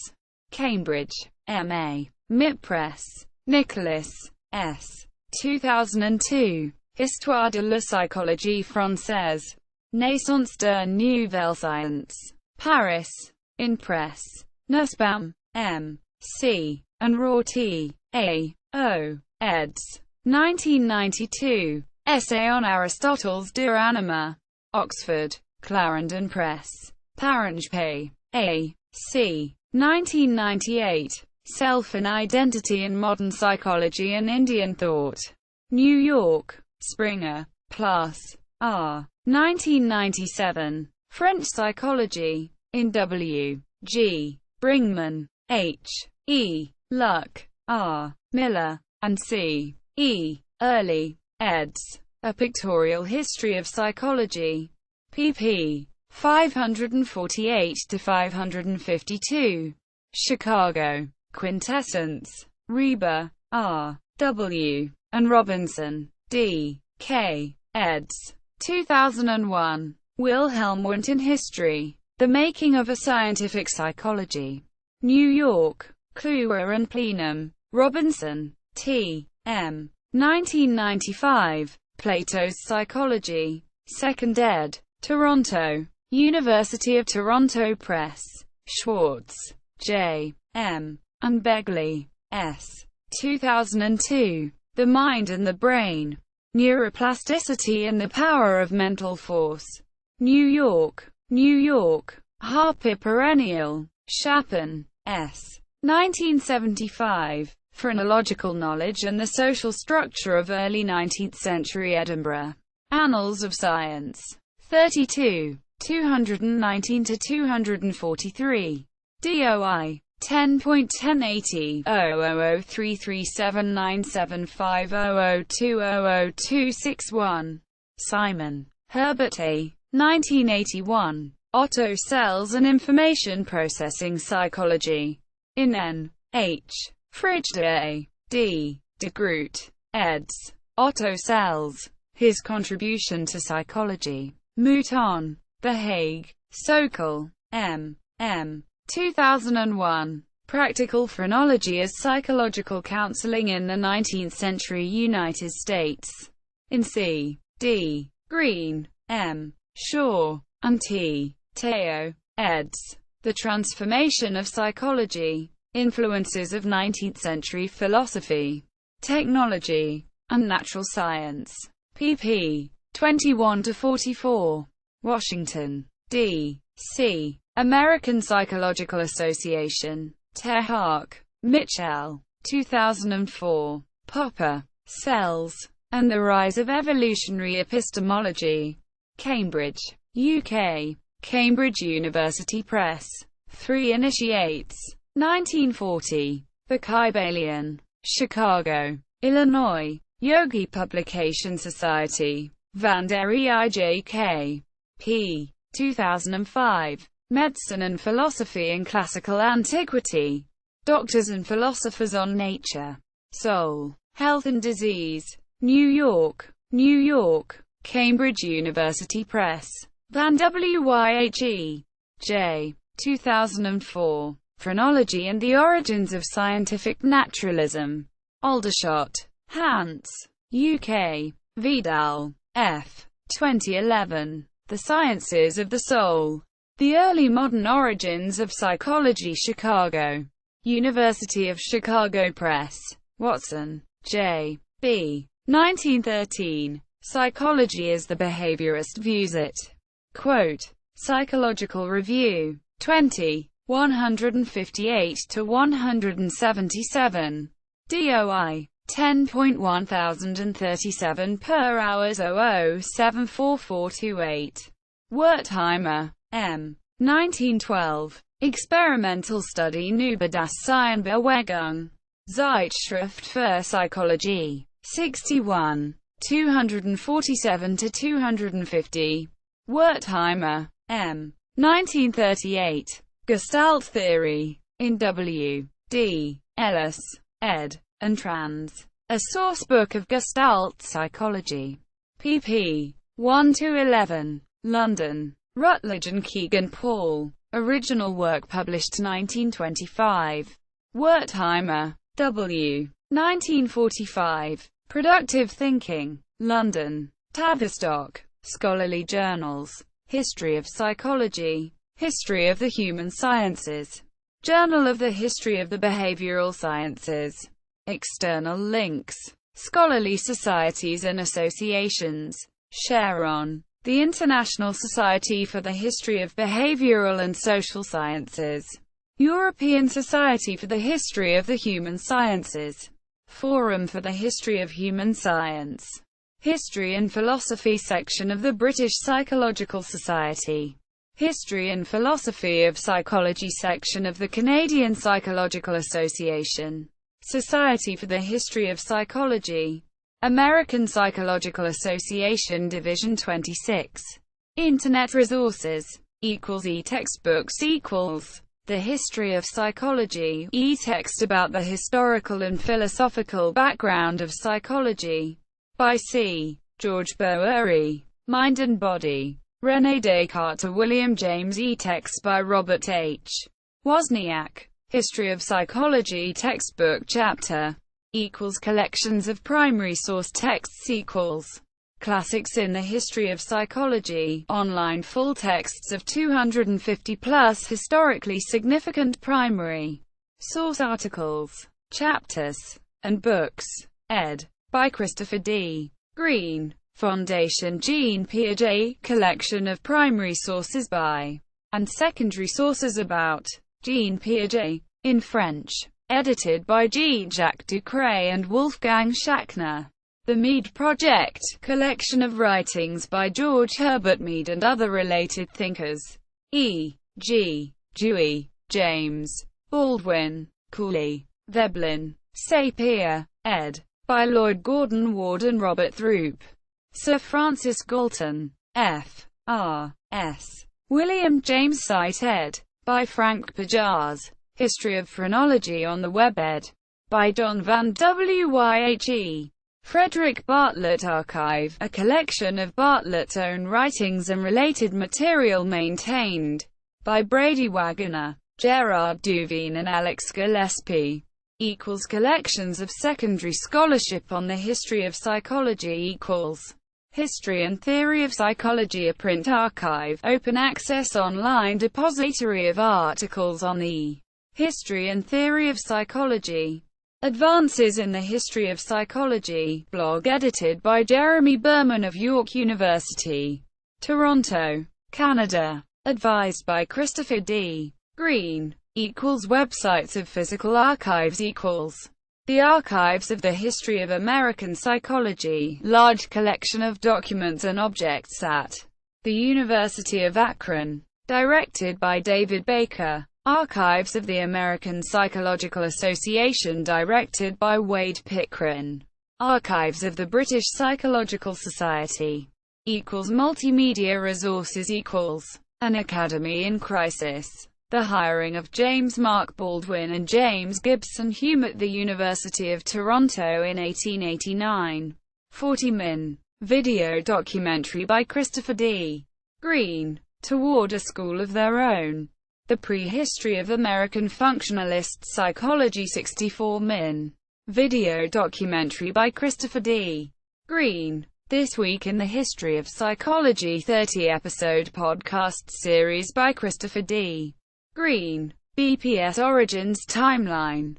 Cambridge. M.A. MIT Press. Nicholas. S. 2002. Histoire de la psychologie française. Naissance d'une nouvelle science. Paris. In Press. Nussbaum. M. C. and Rorty. A. O. eds. 1992. Essay on Aristotle's De Anima. Oxford. Clarendon Press. Paranjpe. A. C. 1998. Self and Identity in Modern Psychology and Indian Thought. New York. Springer. Plas. R. 1997. French Psychology. In W. G. Bringman. H. E. Luck. R. Miller. and C. E. Early. eds. A Pictorial History of Psychology. pp. 548–552. Chicago. Quintessence. Reber. R. W. and Robinson. D. K. eds. 2001. Wilhelm Wundt in History. The Making of a Scientific Psychology. New York. Kluwer and Plenum. Robinson. T. M. 1995. Plato's Psychology. 2nd ed. Toronto. University of Toronto Press. Schwartz. J. M. and Begley. S. 2002. The Mind and the Brain. Neuroplasticity and the Power of Mental Force. New York. New York. Harper Perennial. Chapin. S. 1975. Phrenological Knowledge and the Social Structure of Early 19th Century Edinburgh. Annals of Science. 32. 219–243. DOI. 10.1080/00337975002000261. Simon. Herbert A. 1981. Otto Cells and Information Processing Psychology. In N. H. Frigde A. D. de Groot. eds. Otto Cells. His Contribution to Psychology. Mouton. The Hague. Sokol. M. M. 2001. Practical Phrenology as Psychological Counseling in the 19th Century United States. In C. D. Green. M. Shaw. and T. Teo. eds. The Transformation of Psychology. Influences of 19th Century Philosophy, Technology, and Natural Science. pp. 21–44. Washington, D. C. American Psychological Association. Terhart. Mitchell. 2004. Popper. Cells, and the Rise of Evolutionary Epistemology. Cambridge, UK. Cambridge University Press. 3 Initiates. 1940. The Kybalion. Chicago, Illinois. Yogi Publication Society. Vanderi IJK. p. 2005. Medicine and Philosophy in Classical Antiquity. Doctors and Philosophers on Nature, Soul, Health and Disease. New York. New York. Cambridge University Press. Van Wye J. 2004. Phrenology and the Origins of Scientific Naturalism. Aldershot. Hants. UK. Vidal. F. 2011. The Sciences of the Soul. The Early Modern Origins of Psychology. Chicago. University of Chicago Press. Watson. J. B. 1913. Psychology as the Behaviorist Views It. Quote. Psychological Review. 20. 158–177. DOI. 10.1037 per hours 00744428. Wertheimer, M. 1912. Experimental Study über das Seinbewegung. Zeitschrift für Psychologie. 61. 247–250. Wertheimer, M. 1938. Gestalt Theory. In W. D. Ellis, ed. and trans. A Sourcebook of Gestalt Psychology. pp. 1–11. London. Routledge and Kegan Paul. Original work published 1925. Wertheimer, W. 1945. Productive Thinking. London. Tavistock. Scholarly Journals. History of Psychology. History of the Human Sciences. Journal of the History of the Behavioral Sciences. External links. Scholarly Societies and Associations. Sharon. The International Society for the History of Behavioral and Social Sciences. European Society for the History of the Human Sciences. Forum for the History of Human Science. History and Philosophy section of the British Psychological Society. History and Philosophy of Psychology section of the Canadian Psychological Association. Society for the History of Psychology. American Psychological Association Division 26. Internet resources. E-textbooks The History of Psychology. E-text about the historical and philosophical background of psychology. By C. George Bowery. Mind and Body. René Descartes to William James. E-text by Robert H. Wozniak. History of Psychology textbook chapter. Collections of primary source texts Classics in the History of Psychology, online full texts of 250 plus historically significant primary source articles, chapters, and books. Ed. By Christopher D. Green. Fondation Jean Piaget, collection of primary sources by and secondary sources about Jean Piaget, in French. Edited by Jean-Jacques Ducret and Wolfgang Schachner. The Mead Project, collection of writings by George Herbert Mead and other related thinkers. E. G. Dewey, James. Baldwin, Cooley, Veblen, Sapir. Ed. By Lloyd Gordon Ward and Robert Throop. Sir Francis Galton. F. R. S. William James Site. Ed. By Frank Pajaz. History of Phrenology on the Web. Ed. By Don van Wye. Frederick Bartlett Archive, a collection of Bartlett's own writings and related material maintained by Brady Waggoner, Gerard Duveen and Alex Gillespie. Collections of secondary scholarship on the history of psychology. History and Theory of Psychology, a print archive, open access online depository of articles on the history and theory of psychology. Advances in the History of Psychology, blog edited by Jeremy Berman of York University, Toronto, Canada. Advised by Christopher D. Green. Websites of physical archives. The Archives of the History of American Psychology, large collection of documents and objects at the University of Akron. Directed by David Baker. Archives of the American Psychological Association, directed by Wade Pickren. Archives of the British Psychological Society. Multimedia resources. An Academy in Crisis. The hiring of James Mark Baldwin and James Gibson Hume at the University of Toronto in 1889. 40 Min. Video documentary by Christopher D. Green. Toward a School of Their Own. The Prehistory of American Functionalist Psychology. 64 Min. Video documentary by Christopher D. Green. This Week in the History of Psychology. 30-episode podcast series by Christopher D. Green. BPS Origins Timeline.